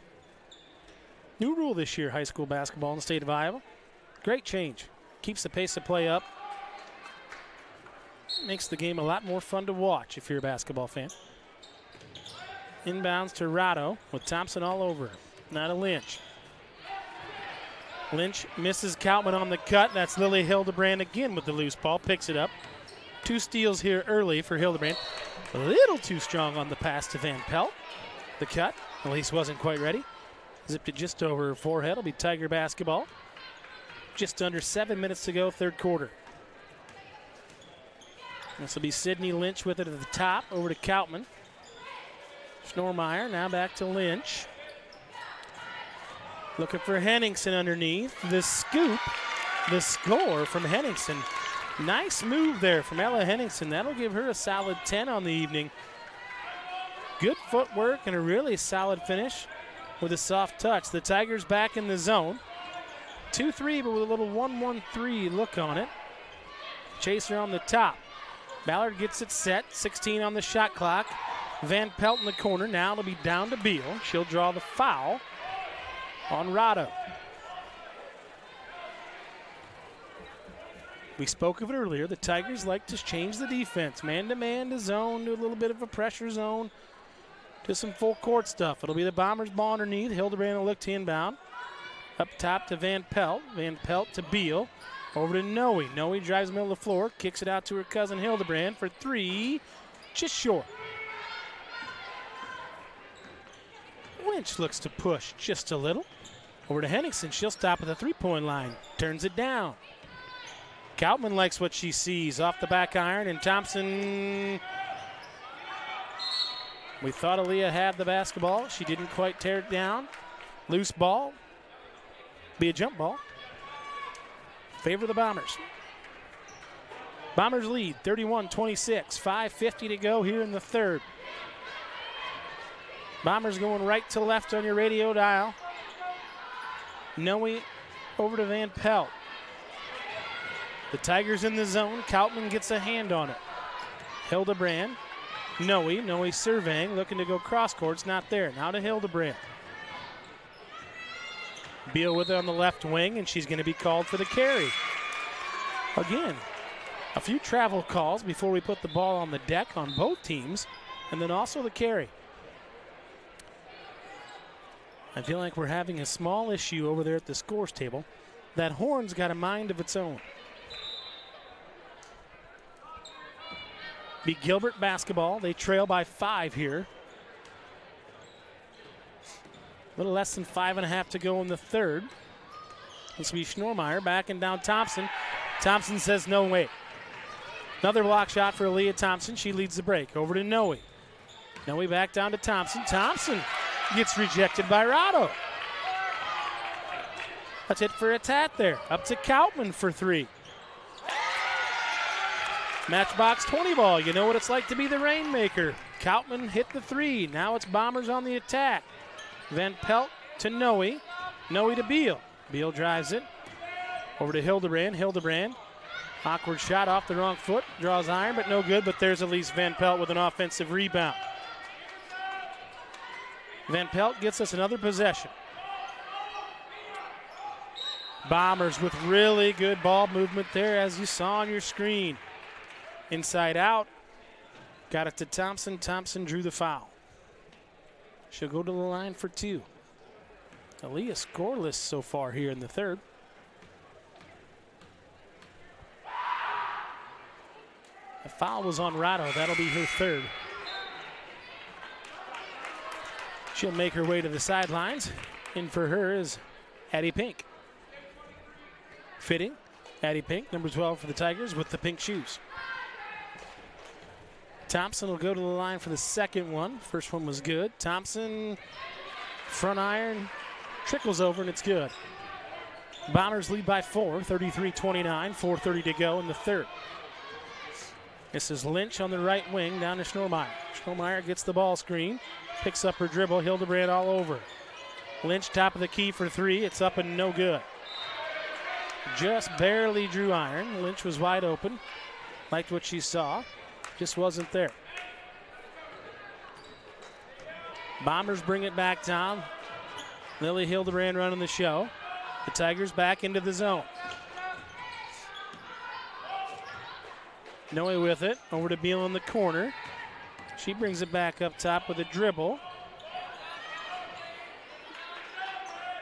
New rule this year, high school basketball in the state of Iowa. Great change. Keeps the pace of play up. Makes the game a lot more fun to watch if you're a basketball fan. Inbounds to Ratto with Thompson all over. Now to Lynch. Lynch misses Kautman on the cut. That's Lily Hildebrand again with the loose ball. Picks it up. 2 steals here early for Hildebrand. A little too strong on the pass to Van Pelt. The cut, at least wasn't quite ready. Zipped it just over her forehead. It'll be Tiger basketball. Just under 7 minutes to go, third quarter. This will be Sydney Lynch with it at the top, over to Kautman. Schnormeyer now back to Lynch. Looking for Henningsen underneath. The scoop, the score from Henningsen. Nice move there from Ella Henningsen. That'll give her a solid 10 on the evening. Good footwork and a really solid finish with a soft touch. The Tigers back in the zone. 2-3, but with a little 1-1-3 look on it. Chaser on the top. Ballard gets it set. 16 on the shot clock. Van Pelt in the corner. Now it'll be down to Beal. She'll draw the foul. on Rado. We spoke of it earlier. The Tigers like to change the defense. Man-to-man to zone, to a little bit of a pressure zone, to some full court stuff. It'll be the Bombers' ball underneath. Hildebrand will look to inbound. Up top to Van Pelt. Van Pelt to Beal. Over to Noe. Noe drives middle of the floor, kicks it out to her cousin Hildebrand for three. Just short. Lynch looks to push just a little. Over to Henningsen. She'll stop at the three-point line. Turns it down. Kautman likes what she sees off the back iron, and Thompson. We thought Aaliyah had the basketball. She didn't quite tear it down. Loose ball. Be a jump ball. Favor the Bombers. Bombers lead 31-26. 5:50 to go here in the third. Bombers going right to left on your radio dial. Noe over to Van Pelt. The Tigers in the zone. Kautman gets a hand on it. Hildebrand. Noe surveying, looking to go cross court. It's not there. Now to Hildebrand. Beal with it on the left wing, and she's going to be called for the carry. Again, a few travel calls before we put the ball on the deck on both teams, and then also the carry. I feel like we're having a small issue over there at the scores table. That horn's got a mind of its own. Be Gilbert basketball. They trail by 5 here. A little less than 5.5 to go in the third. This will be Schnormeyer backing down Thompson. Thompson says no way. Another block shot for Aaliyah Thompson. She leads the break. Over to Noe. Noe back down to Thompson. Thompson gets rejected by Rado. That's it for a tat there. Up to Kautman for 3. Matchbox 20 ball. You know what it's like to be the rainmaker. Kautman hit the 3. Now it's Bombers on the attack. Van Pelt to Noe. Noe to Beal. Beal drives it. Over to Hildebrand. Hildebrand. Awkward shot off the wrong foot. Draws iron, but no good. But there's Elise Van Pelt with an offensive rebound. Van Pelt gets us another possession. Bombers with really good ball movement there, as you saw on your screen. Inside out. Got it to Thompson. Thompson drew the foul. She'll go to the line for 2. Aaliyah scoreless so far here in the third. The foul was on Rado. That'll be her third. She'll make her way to the sidelines. In for her is Addie Pink. Fitting. Addie Pink, number 12 for the Tigers with the pink shoes. Thompson will go to the line for the second one. First one was good. Thompson, front iron, trickles over, and it's good. Bombers lead by 4, 33-29, 4:30 to go in the third. This is Lynch on the right wing down to Schnormeyer. Schnormeyer gets the ball screen, picks up her dribble. Hildebrand all over. Lynch top of the key for 3. It's up and no good. Just barely drew iron. Lynch was wide open. Liked what she saw. Just wasn't there. Bombers bring it back down. Lily Hildebrand running the show. The Tigers back into the zone. Noe with it. Over to Beal in the corner. She brings it back up top with a dribble.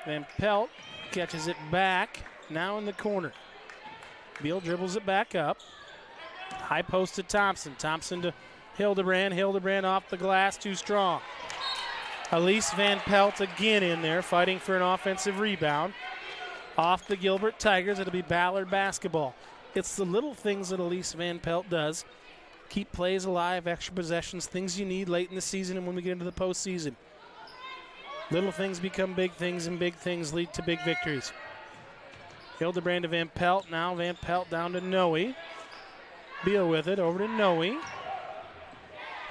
Van Pelt catches it back. Now in the corner. Beal dribbles it back up. High post to Thompson. Thompson to Hildebrand. Hildebrand off the glass, too strong. Elise Van Pelt again in there, fighting for an offensive rebound. Off the Gilbert Tigers, it'll be Ballard basketball. It's the little things that Elise Van Pelt does. Keep plays alive, extra possessions, things you need late in the season and when we get into the postseason. Little things become big things, and big things lead to big victories. Hildebrand to Van Pelt. Now Van Pelt down to Noe. Beal with it, over to Noe.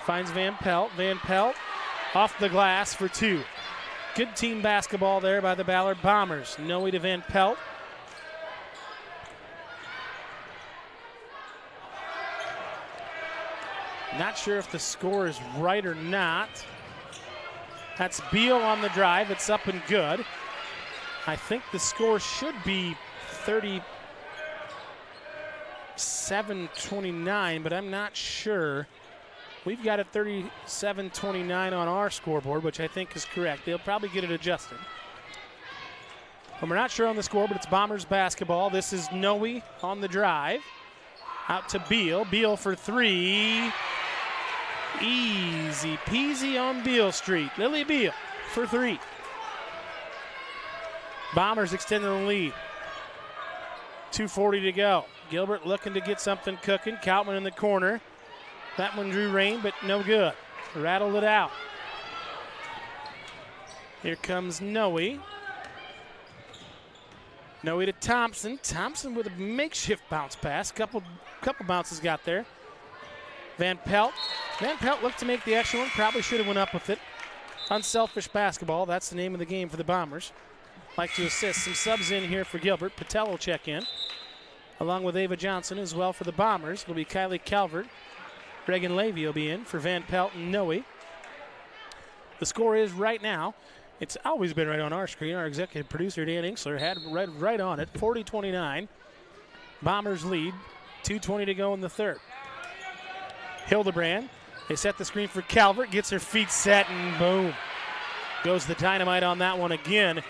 Finds Van Pelt. Van Pelt off the glass for 2. Good team basketball there by the Ballard Bombers. Noe to Van Pelt. Not sure if the score is right or not. That's Beal on the drive. It's up and good. I think the score should be 37-29, but I'm not sure. We've got it 37-29 on our scoreboard, which I think is correct. They'll probably get it adjusted. And we're not sure on the score, but it's Bombers basketball. This is Noe on the drive. Out to Beal. Beal for three. Easy peasy on Beal Street. Lily Beal for three. Bombers extending the lead. 2:40 to go. Gilbert looking to get something cooking. Koutman in the corner. That one drew rain, but no good. Rattled it out. Here comes Noe. Noe to Thompson. Thompson with a makeshift bounce pass. Couple bounces got there. Van Pelt. Van Pelt looked to make the extra one. Probably should have went up with it. Unselfish basketball. That's the name of the game for the Bombers. Like to assist. Some subs in here for Gilbert. Patel will check in, along with Ava Johnson as well for the Bombers. It'll be Kylie Calvert. Reagan Levy will be in for Van Pelt and Noe. The score is right now, it's always been right on our screen. Our executive producer, Dan Inksler, had right on it. 40-29. Bombers lead. 2:20 to go in the third. Hildebrand. They set the screen for Calvert. Gets her feet set and boom. Goes the dynamite on that one again.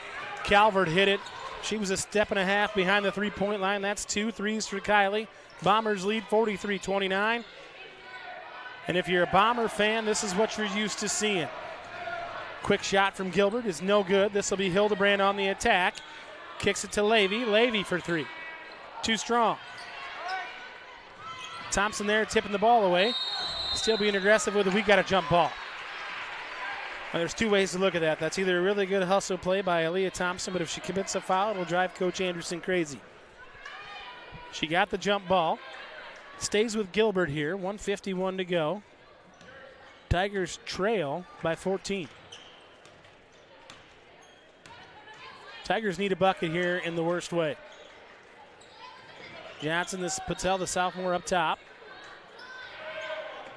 Calvert hit it. She was a step and a half behind the three-point line. That's 2 threes for Kylie. Bombers lead 43-29. And if you're a Bomber fan, this is what you're used to seeing. Quick shot from Gilbert is no good. This will be Hildebrand on the attack. Kicks it to Levy. Levy for three. Too strong. Thompson there tipping the ball away. Still being aggressive with it. We got a jump ball. Now, there's two ways to look at that. That's either a really good hustle play by Aaliyah Thompson, but if she commits a foul, it'll drive Coach Anderson crazy. She got the jump ball. Stays with Gilbert here. 1:51 to go. Tigers trail by 14. Tigers need a bucket here in the worst way. Johnson, this Patel, the sophomore, up top.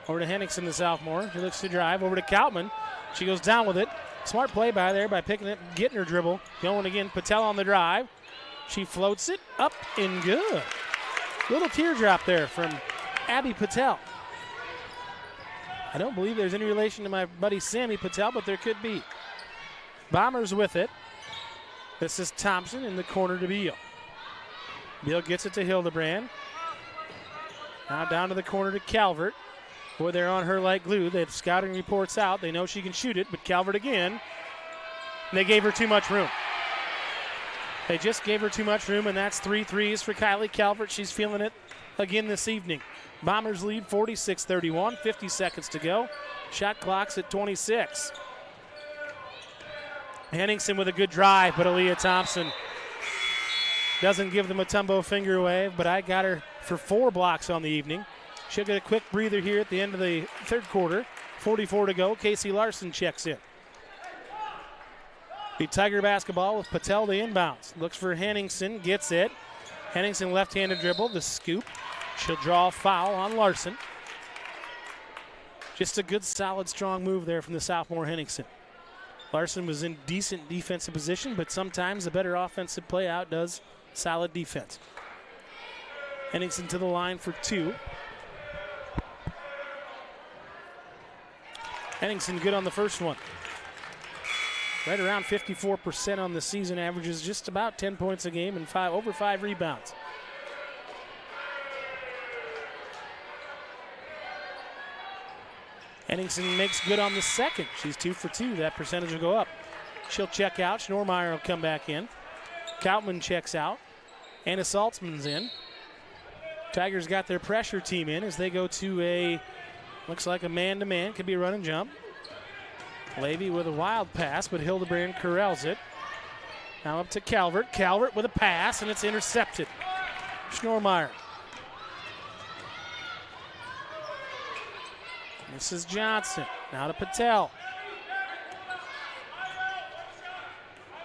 Over to Henningsen, the sophomore. He looks to drive. Over to Koutman. She goes down with it. Smart play by there by picking it, getting her dribble. Going again, Patel on the drive. She floats it up and good. Little teardrop there from Abby Patel. I don't believe there's any relation to my buddy Sammy Patel, but there could be. Bombers with it. This is Thompson in the corner to Beal. Beal gets it to Hildebrand. Now down to the corner to Calvert. Boy, they're on her like glue. They have scouting reports out. They know she can shoot it, but Calvert again. And they gave her too much room. They just gave her too much room, and that's 3 threes for Kylie Calvert. She's feeling it again this evening. Bombers lead 46-31, 50 seconds to go. Shot clock's at 26. Henningsen with a good drive, but Aaliyah Thompson doesn't give the Mutombo finger wave, but I got her for 4 blocks on the evening. She'll get a quick breather here at the end of the third quarter. 44 to go. Casey Larson checks in. The Tiger basketball with Patel the inbounds. Looks for Henningsen, gets it. Henningsen left-handed dribble, the scoop. She'll draw a foul on Larson. Just a good, solid, strong move there from the sophomore Henningsen. Larson was in decent defensive position, but sometimes a better offensive play outdoes solid defense. Henningsen to the line for 2. Henningsen good on the first one. Right around 54% on the season, averages just about 10 points a game and over 5 rebounds. Henningsen makes good on the second. She's 2 for 2. That percentage will go up. She'll check out. Schnormeyer will come back in. Koutman checks out. Anna Saltzman's in. Tigers got their pressure team in as they go to a, looks like a man-to-man. Could be a run and jump. Levy with a wild pass, but Hildebrand corrals it. Now up to Calvert. Calvert with a pass, and it's intercepted. Schnormeyer. This is Johnson. Now to Patel.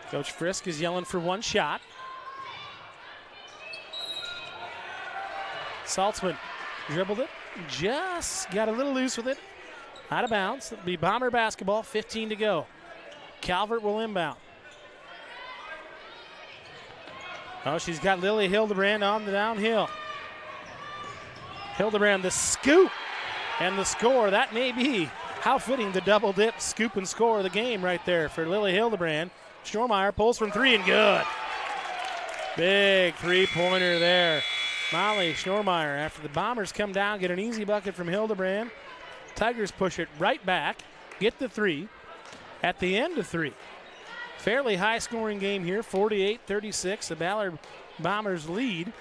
Coach Frisk is yelling for one shot. Saltzman dribbled it. Just got a little loose with it. Out of bounds. It'll be Bomber basketball, 15 to go. Calvert will inbound. Oh, she's got Lily Hildebrand on the downhill. Hildebrand, the scoop and the score. That may be how fitting the double dip, scoop, and score of the game right there for Lily Hildebrand. Schnormeyer pulls from three and good. Big three-pointer there. Molly Schnormeyer, after the Bombers come down, get an easy bucket from Hildebrand. Tigers push it right back, get the three at the end of three. Fairly high-scoring game here, 48-36. The Ballard Bombers lead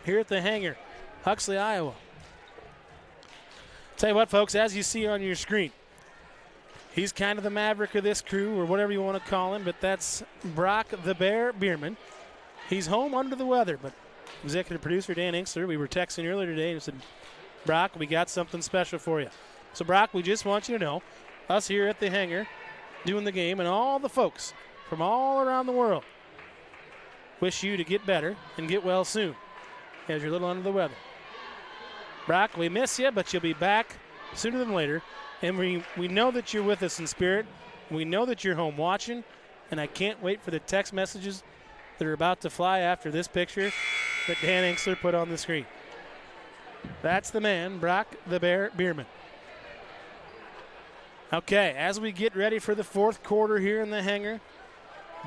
here at the hangar, Huxley, Iowa. Tell you what, folks, as you see on your screen, he's kind of the maverick of this crew, or whatever you want to call him, but that's Brock the Bear Bierman. He's home under the weather, but executive producer Dan Inkster, we were texting earlier today and said, Brock, we got something special for you. So, Brock, we just want you to know, us here at the hangar doing the game and all the folks from all around the world wish you to get better and get well soon as you're a little under the weather. Brock, we miss you, but you'll be back sooner than later. And we know that you're with us in spirit. We know that you're home watching, and I can't wait for the text messages that are about to fly after this picture that Dan Inkster put on the screen. That's the man, Brock the Bear Bierman. Okay, as we get ready for the fourth quarter here in the hangar,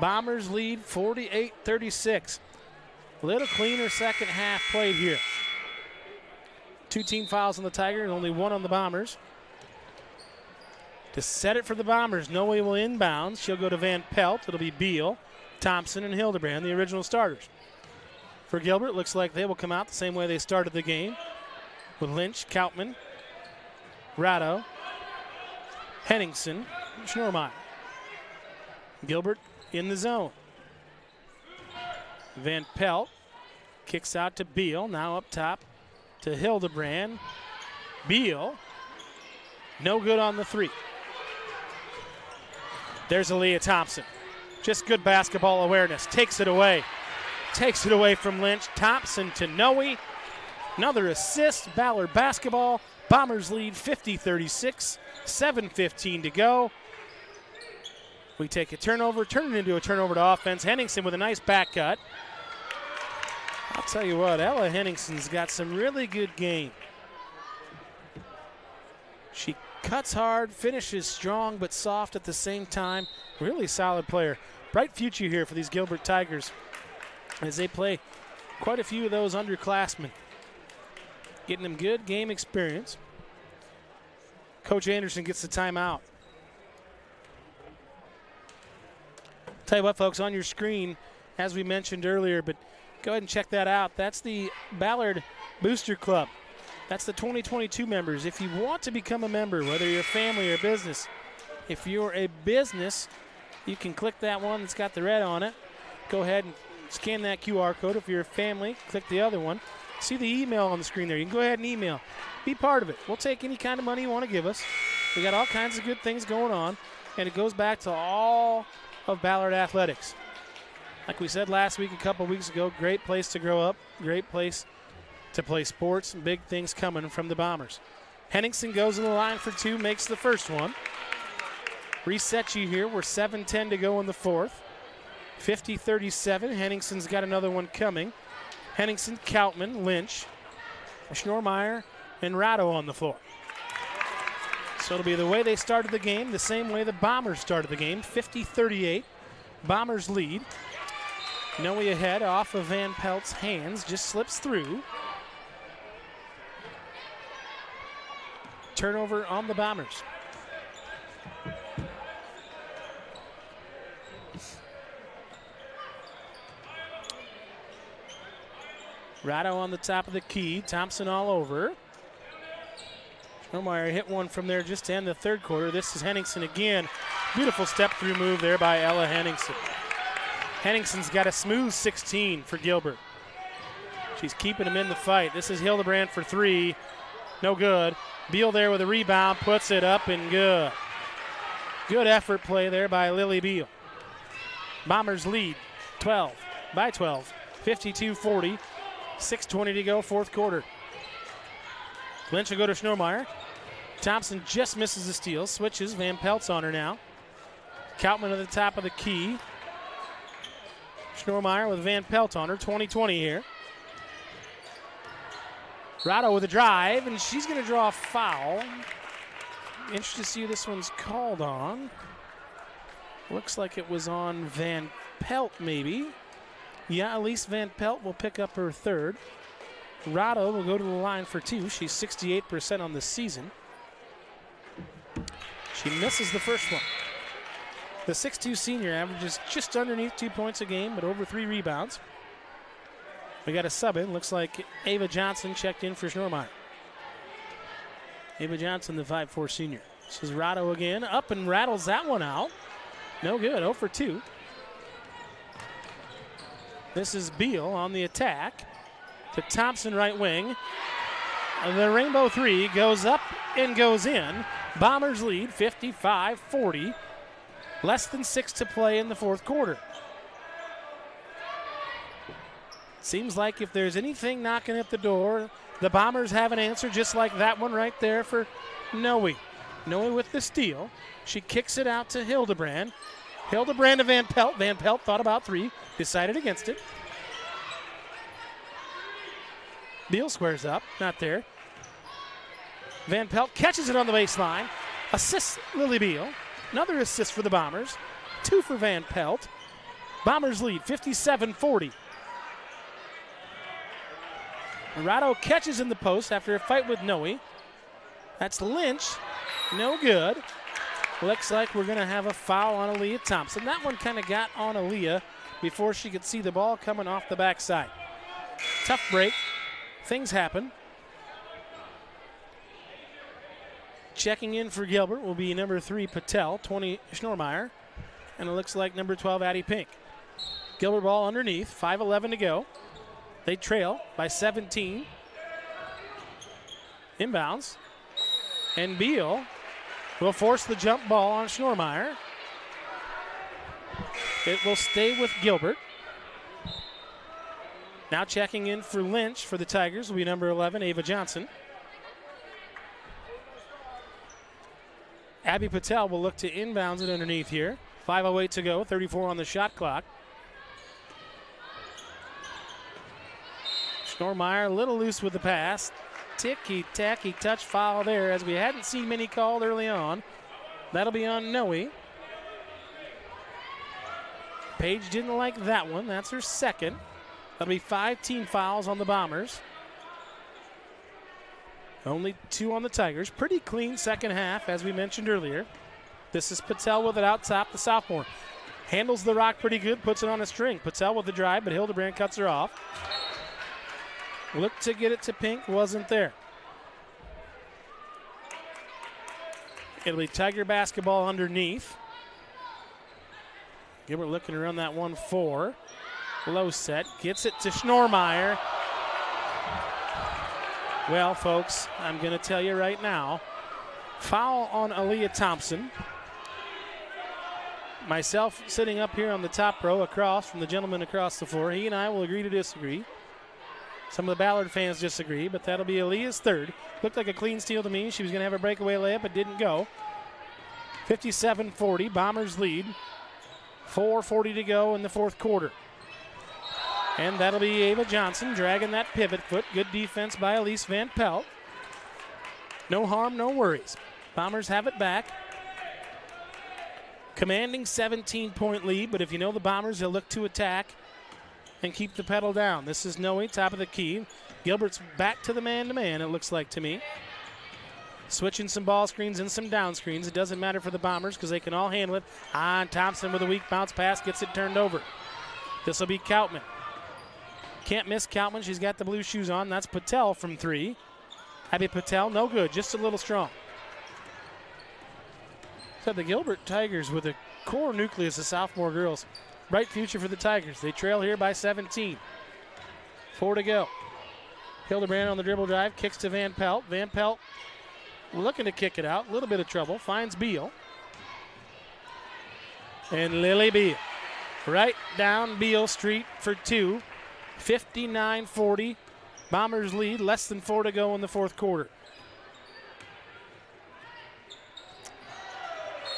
Bombers lead 48-36. A little cleaner second half played here. 2 team fouls on the Tigers, only 1 on the Bombers. To set it for the Bombers, Noe will inbounds. She'll go to Van Pelt. It'll be Beal, Thompson, and Hildebrand, the original starters. For Gilbert, looks like they will come out the same way they started the game, with Lynch, Kautman, Ratto, Henningsen, Schnormeyer. Gilbert in the zone. Van Pelt kicks out to Beal, now up top to Hildebrand. Beal, no good on the three. There's Aaliyah Thompson. Just good basketball awareness. Takes it away. Takes it away from Lynch. Thompson to Noe. Another assist. Ballard basketball. Bombers lead 50-36. 7:15 to go. We take a turnover, turn it into a turnover to offense. Henningsen with a nice back cut. I'll tell you what, Ella Henningsen's got some really good game. She cuts hard, finishes strong, but soft at the same time. Really solid player. Bright future here for these Gilbert Tigers as they play quite a few of those underclassmen. Getting them good game experience. Coach Anderson gets the timeout. Tell you what, folks, on your screen, as we mentioned earlier, but go ahead and check that out. That's the Ballard Booster Club. That's the 2022 members. If you want to become a member, whether you're a family or business, if you're a business, you can click that one that's got the red on it. Go ahead and scan that QR code. If you're a family, click the other one. See the email on the screen there. You can go ahead and email. Be part of it. We'll take any kind of money you want to give us. We got all kinds of good things going on, and it goes back to all of Ballard Athletics. Like we said last week, a couple weeks ago, great place to grow up, great place to play sports, and big things coming from the Bombers. Henningsen goes in the line for two, makes the first one. Reset you here. We're 7:10 to go in the fourth. 50-37. Henningsen's got another one coming. Henningsen, Kautman, Lynch, Schnormeyer, and Ratto on the floor. So it'll be the way they started the game, the same way the Bombers started the game. 50-38. Bombers lead. Noe ahead off of Van Pelt's hands, just slips through. Turnover on the Bombers. Ratto on the top of the key. Thompson all over. Schnormeyer hit one from there just to end the third quarter. This is Henningsen again. Beautiful step-through move there by Ella Henningsen. Henningsen's got a smooth 16 for Gilbert. She's keeping him in the fight. This is Hildebrand for three. No good. Beal there with a rebound. Puts it up and good. Good effort play there by Lily Beal. Bombers lead 12 by 12. 52-40. 6:20 to go, fourth quarter. Lynch will go to Schnormeyer. Thompson just misses the steal. Switches. Van Pelt's on her now. Kautman at the top of the key. Schnormeyer with Van Pelt on her, 20-20 here. Rado with a drive, and she's going to draw a foul. Interested to see who this one's called on. Looks like it was on Van Pelt, maybe. Yeah, Elise Van Pelt will pick up her third. Rado will go to the line for two. She's 68% on the season. She misses the first one. The 6'2 senior averages just underneath 2 points a game, but over 3 rebounds. We got a sub in. Looks like Ava Johnson checked in for Schnormeyer. Ava Johnson, the 5'4 senior. This is Rado again. Up and rattles that one out. No good. 0 for 2. This is Beal on the attack to Thompson, right wing. The rainbow three goes up and goes in. Bombers lead 55-40. Less than 6 to play in the fourth quarter. Seems like if there's anything knocking at the door, the Bombers have an answer, just like that one right there for Noe. Noe with the steal. She kicks it out to Hildebrand. Hildebrand to Van Pelt. Van Pelt thought about 3, decided against it. Beal squares up, not there. Van Pelt catches it on the baseline. Assists Lily Beal. Another assist for the Bombers. 2 for Van Pelt. Bombers lead 57-40. Rado catches in the post after a fight with Noe. That's Lynch. No good. Looks like we're going to have a foul on Aaliyah Thompson. That one kind of got on Aaliyah before she could see the ball coming off the backside. Tough break. Things happen. Checking in for Gilbert will be number 3, Patel, 20, Schnormeyer. And it looks like number 12, Addie Pink. Gilbert ball underneath, 5:11 to go. They trail by 17. Inbounds. And Beal will force the jump ball on Schnormeyer. It will stay with Gilbert. Now checking in for Lynch for the Tigers will be number 11, Ava Johnson. Abby Patel will look to inbounds it underneath here. 5:08 to go, 34 on the shot clock. Schnormeyer a little loose with the pass. Ticky-tacky touch foul there, as we hadn't seen many called early on. That'll be on Noe. Paige didn't like that one. That's her second. That'll be 5 team fouls on the Bombers. Only 2 on the Tigers. Pretty clean second half, as we mentioned earlier. This is Patel with it out top, the sophomore. Handles the rock pretty good, puts it on a string. Patel with the drive, but Hildebrand cuts her off. Looked to get it to Pink, wasn't there. It'll be Tiger basketball underneath. Gilbert looking to run that 1-4. Low set, gets it to Schnormeyer. Well, folks, I'm going to tell you right now, foul on Aaliyah Thompson. Myself sitting up here on the top row across from the gentleman across the floor, he and I will agree to disagree. Some of the Ballard fans disagree, but that'll be Aaliyah's third. Looked like a clean steal to me. She was going to have a breakaway layup, but didn't go. 57-40, Bombers lead. 4:40 to go in the fourth quarter. And that'll be Ava Johnson dragging that pivot foot. Good defense by Elise Van Pelt. No harm, no worries. Bombers have it back. Commanding 17-point lead, but if you know the Bombers, they'll look to attack and keep the pedal down. This is Noe, top of the key. Gilbert's back to the man-to-man, it looks like to me. Switching some ball screens and some down screens. It doesn't matter for the Bombers because they can all handle it. Thompson with a weak bounce pass gets it turned over. This will be Koutman. Can't miss Koutman. She's got the blue shoes on. That's Patel from 3. Abby Patel, no good, just a little strong. So the Gilbert Tigers with a core nucleus of sophomore girls. Bright future for the Tigers. They trail here by 17. 4 to go. Hildebrand on the dribble drive, kicks to Van Pelt. Van Pelt looking to kick it out. A little bit of trouble. Finds Beal. And Lily Beal. Right down Beal Street for 2. 59-40. Bombers lead. Less than 4 to go in the fourth quarter.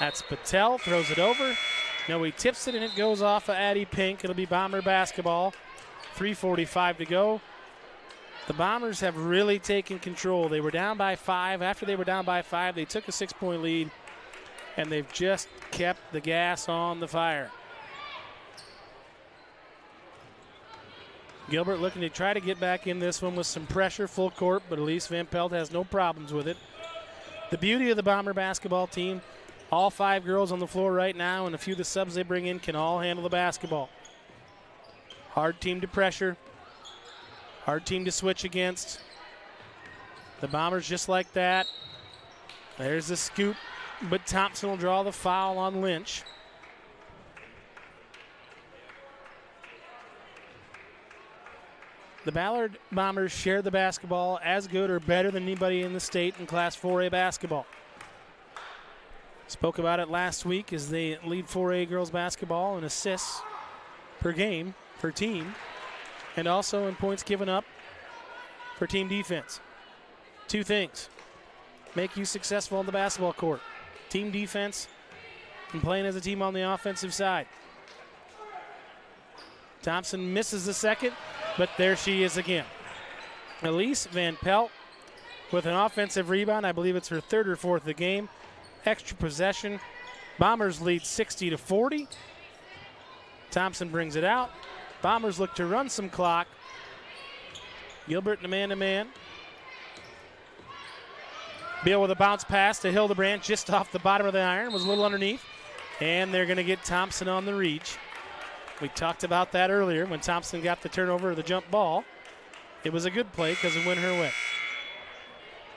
That's Patel. Throws it over. No, he tips it and it goes off of Addie Pink. It'll be Bomber basketball. 3:45 to go. The Bombers have really taken control. They were down by 5. After they were down by 5, they took a 6-point lead, and they've just kept the gas on the fire. Gilbert looking to try to get back in this one with some pressure, full court, but Elise Van Pelt has no problems with it. The beauty of the Bomber basketball team, all 5 girls on the floor right now and a few of the subs they bring in can all handle the basketball. Hard team to pressure, hard team to switch against. The Bombers just like that. There's the scoop, but Thompson will draw the foul on Lynch. The Ballard Bombers share the basketball as good or better than anybody in the state in Class 4A basketball. Spoke about it last week as they lead 4A girls basketball in assists per game per team, and also in points given up for team defense. 2 things make you successful on the basketball court: team defense and playing as a team on the offensive side. Thompson misses the second, but there she is again. Elise Van Pelt with an offensive rebound. I believe it's her 3rd or 4th of the game. Extra possession. Bombers lead 60-40. Thompson brings it out. Bombers look to run some clock. Gilbert in a man-to-man. Beal with a bounce pass to Hildebrand just off the bottom of the iron. Was a little underneath. And they're going to get Thompson on the reach. We talked about that earlier when Thompson got the turnover of the jump ball. It was a good play because it went her way.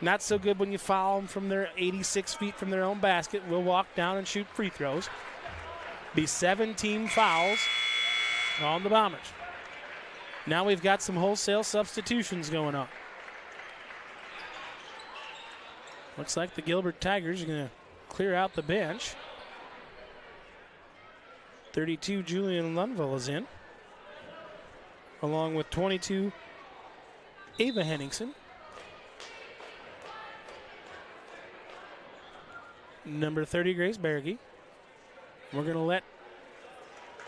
Not so good when you foul them from their 86 feet from their own basket. We'll walk down and shoot free throws. Be 17 fouls on the Bombers. Now we've got some wholesale substitutions going on. Looks like the Gilbert Tigers are going to clear out the bench. 32, Julian Lundvall is in, along with 22, Ava Henningsen. Number 30, Grace Berge. We're going to let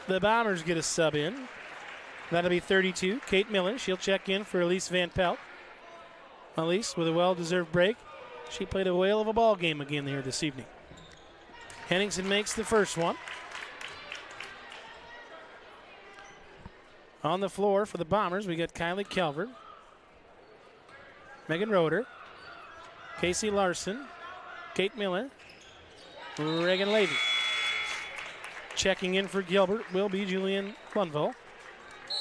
the Bombers get a sub in. That'll be 32, Kate Miller. She'll check in for Elise Van Pelt. Elise with a well-deserved break. She played a whale of a ball game again here this evening. Henningsen makes the first one. On the floor for the Bombers, we got Kylie Calvert, Megan Roeder, Casey Larson, Kate Miller, Reagan Levy. Checking in for Gilbert will be Julian Lundvall.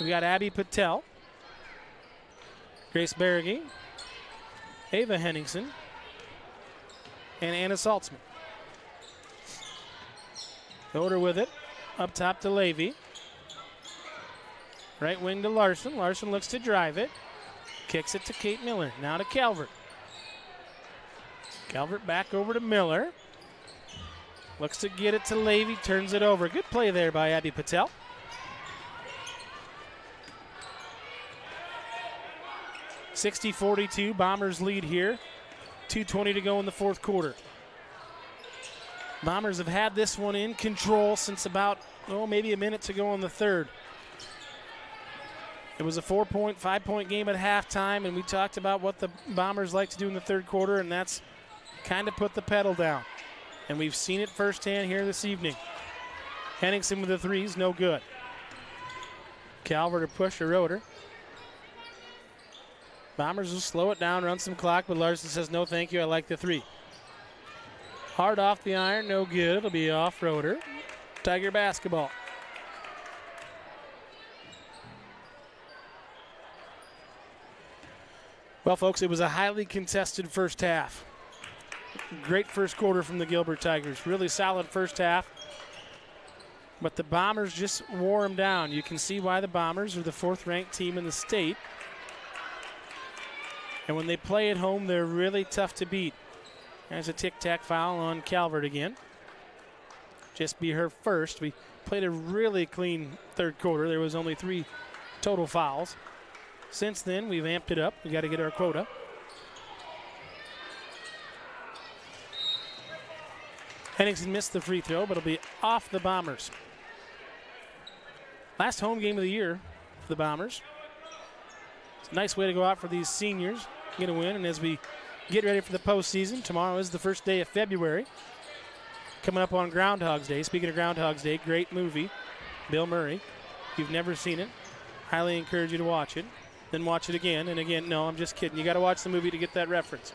We got Abby Patel, Grace Berge, Ava Henningsen, and Anna Saltzman. Roeder with it, up top to Levy. Right wing to Larson. Larson looks to drive it. Kicks it to Kate Miller. Now to Calvert. Calvert back over to Miller. Looks to get it to Levy. Turns it over. Good play there by Abby Patel. (60-42). Bombers lead here. 2:20 to go in the 4th quarter. Bombers have had this one in control since about, maybe a minute to go in the 3rd. It was a 4-point, 5-point game at halftime, and we talked about what the Bombers like to do in the 3rd quarter, and that's kind of put the pedal down. And we've seen it firsthand here this evening. Henningsen with the threes, no good. Calvert to push a Roeder. Bombers will slow it down, run some clock, but Larson says, no thank you, I like the 3. Hard off the iron, no good. It'll be off Roeder. Tiger basketball. Well, folks, it was a highly contested first half. Great first quarter from the Gilbert Tigers. Really solid first half. But the Bombers just wore them down. You can see why the Bombers are the 4th-ranked team in the state. And when they play at home, they're really tough to beat. There's a tic-tac foul on Calvert again. Just be her first. We played a really clean 3rd quarter. There was only 3 total fouls. Since then, we've amped it up. We got to get our quota. Henningsen missed the free throw, but it'll be off the Bombers. Last home game of the year for the Bombers. It's a nice way to go out for these seniors, get a win. And as we get ready for the postseason, tomorrow is the first day of February. Coming up on Groundhog's Day. Speaking of Groundhog's Day, great movie, Bill Murray. If you've never seen it, highly encourage you to watch it. Then watch it again and again. No, I'm just kidding. You got to watch the movie to get that reference.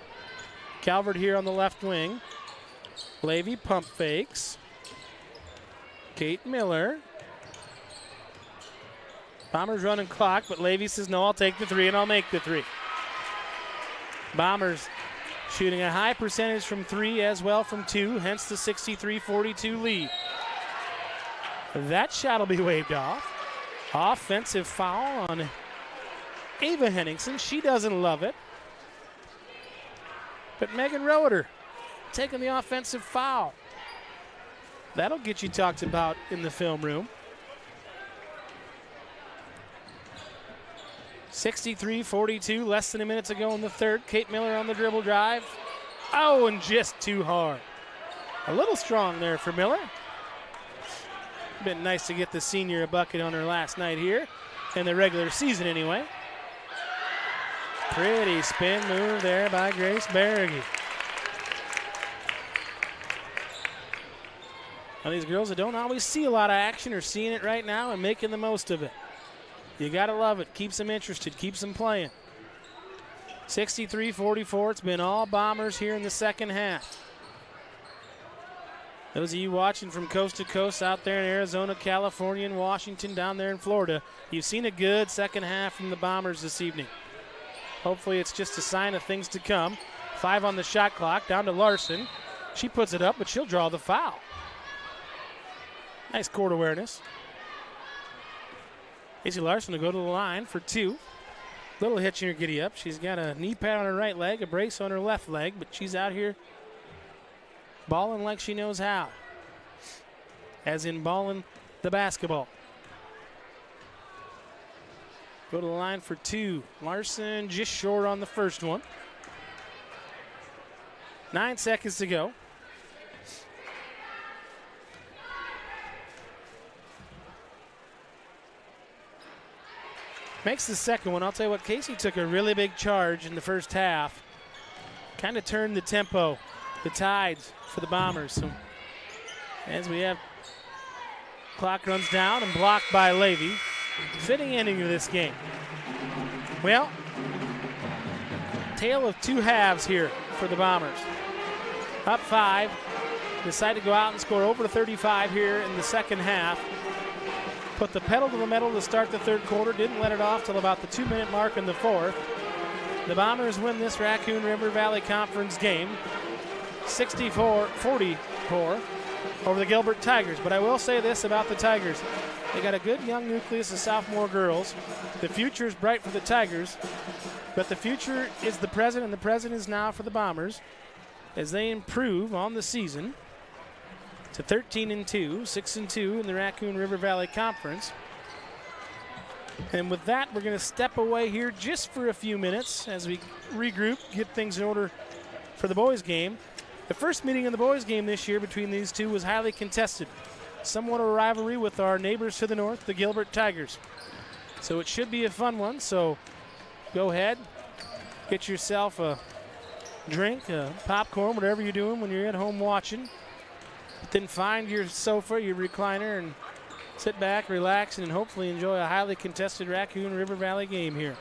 Calvert here on the left wing. Levy pump fakes. Kate Miller. Bombers running clock, but Levy says, no, I'll take the three and I'll make the three. Bombers shooting a high percentage from three as well from two, hence the 63-42 lead. That shot will be waved off. Offensive foul on Ava Henningsen. She doesn't love it. But Megan Roeder taking the offensive foul. That'll get you talked about in the film room. 63-42, less than a minute to go in the third. Kate Miller on the dribble drive. Oh, and just too hard. A little strong there for Miller. Been nice to get the senior a bucket on her last night here, in the regular season anyway. Pretty spin move there by Grace Berge. Now these girls that don't always see a lot of action are seeing it right now and making the most of it. You gotta love it. Keeps them interested, keeps them playing. 63-44, it's been all Bombers here in the second half. Those of you watching from coast to coast out there in Arizona, California, and Washington, down there in Florida, you've seen a good second half from the Bombers this evening. Hopefully it's just a sign of things to come. 5 on the shot clock, down to Larson. She puts it up, but she'll draw the foul. Nice court awareness. Casey Larson will go to the line for 2. Little hitch in her giddy up. She's got a knee pad on her right leg, a brace on her left leg, but she's out here balling like she knows how. As in balling the basketball. Go to the line for 2. Larson just short on the first one. 9 seconds to go. Makes the second one. I'll tell you what, Casey took a really big charge in the first half. Kind of turned the tempo, the tides for the Bombers. So as we have clock runs down and blocked by Levy. Fitting ending of this game. Well, tale of two halves here for the Bombers. Up 5, decide to go out and score over 35 here in the second half. Put the pedal to the metal to start the third quarter. Didn't let it off till about the 2-minute mark in the fourth. The Bombers win this Raccoon River Valley Conference game 64-44 over the Gilbert Tigers. But I will say this about the Tigers. They got a good young nucleus of sophomore girls. The future is bright for the Tigers, but the future is the present, and the present is now for the Bombers as they improve on the season to 13-2, 6-2 in the Raccoon River Valley Conference. And with that, we're going to step away here just for a few minutes as we regroup, get things in order for the boys' game. The first meeting in the boys' game this year between these two was highly contested. Somewhat of a rivalry with our neighbors to the north, the Gilbert Tigers. So it should be a fun one. So go ahead, get yourself a drink, popcorn, whatever you're doing when you're at home watching. Then find your sofa, your recliner, and sit back, relax, and hopefully enjoy a highly contested Raccoon River Valley game here.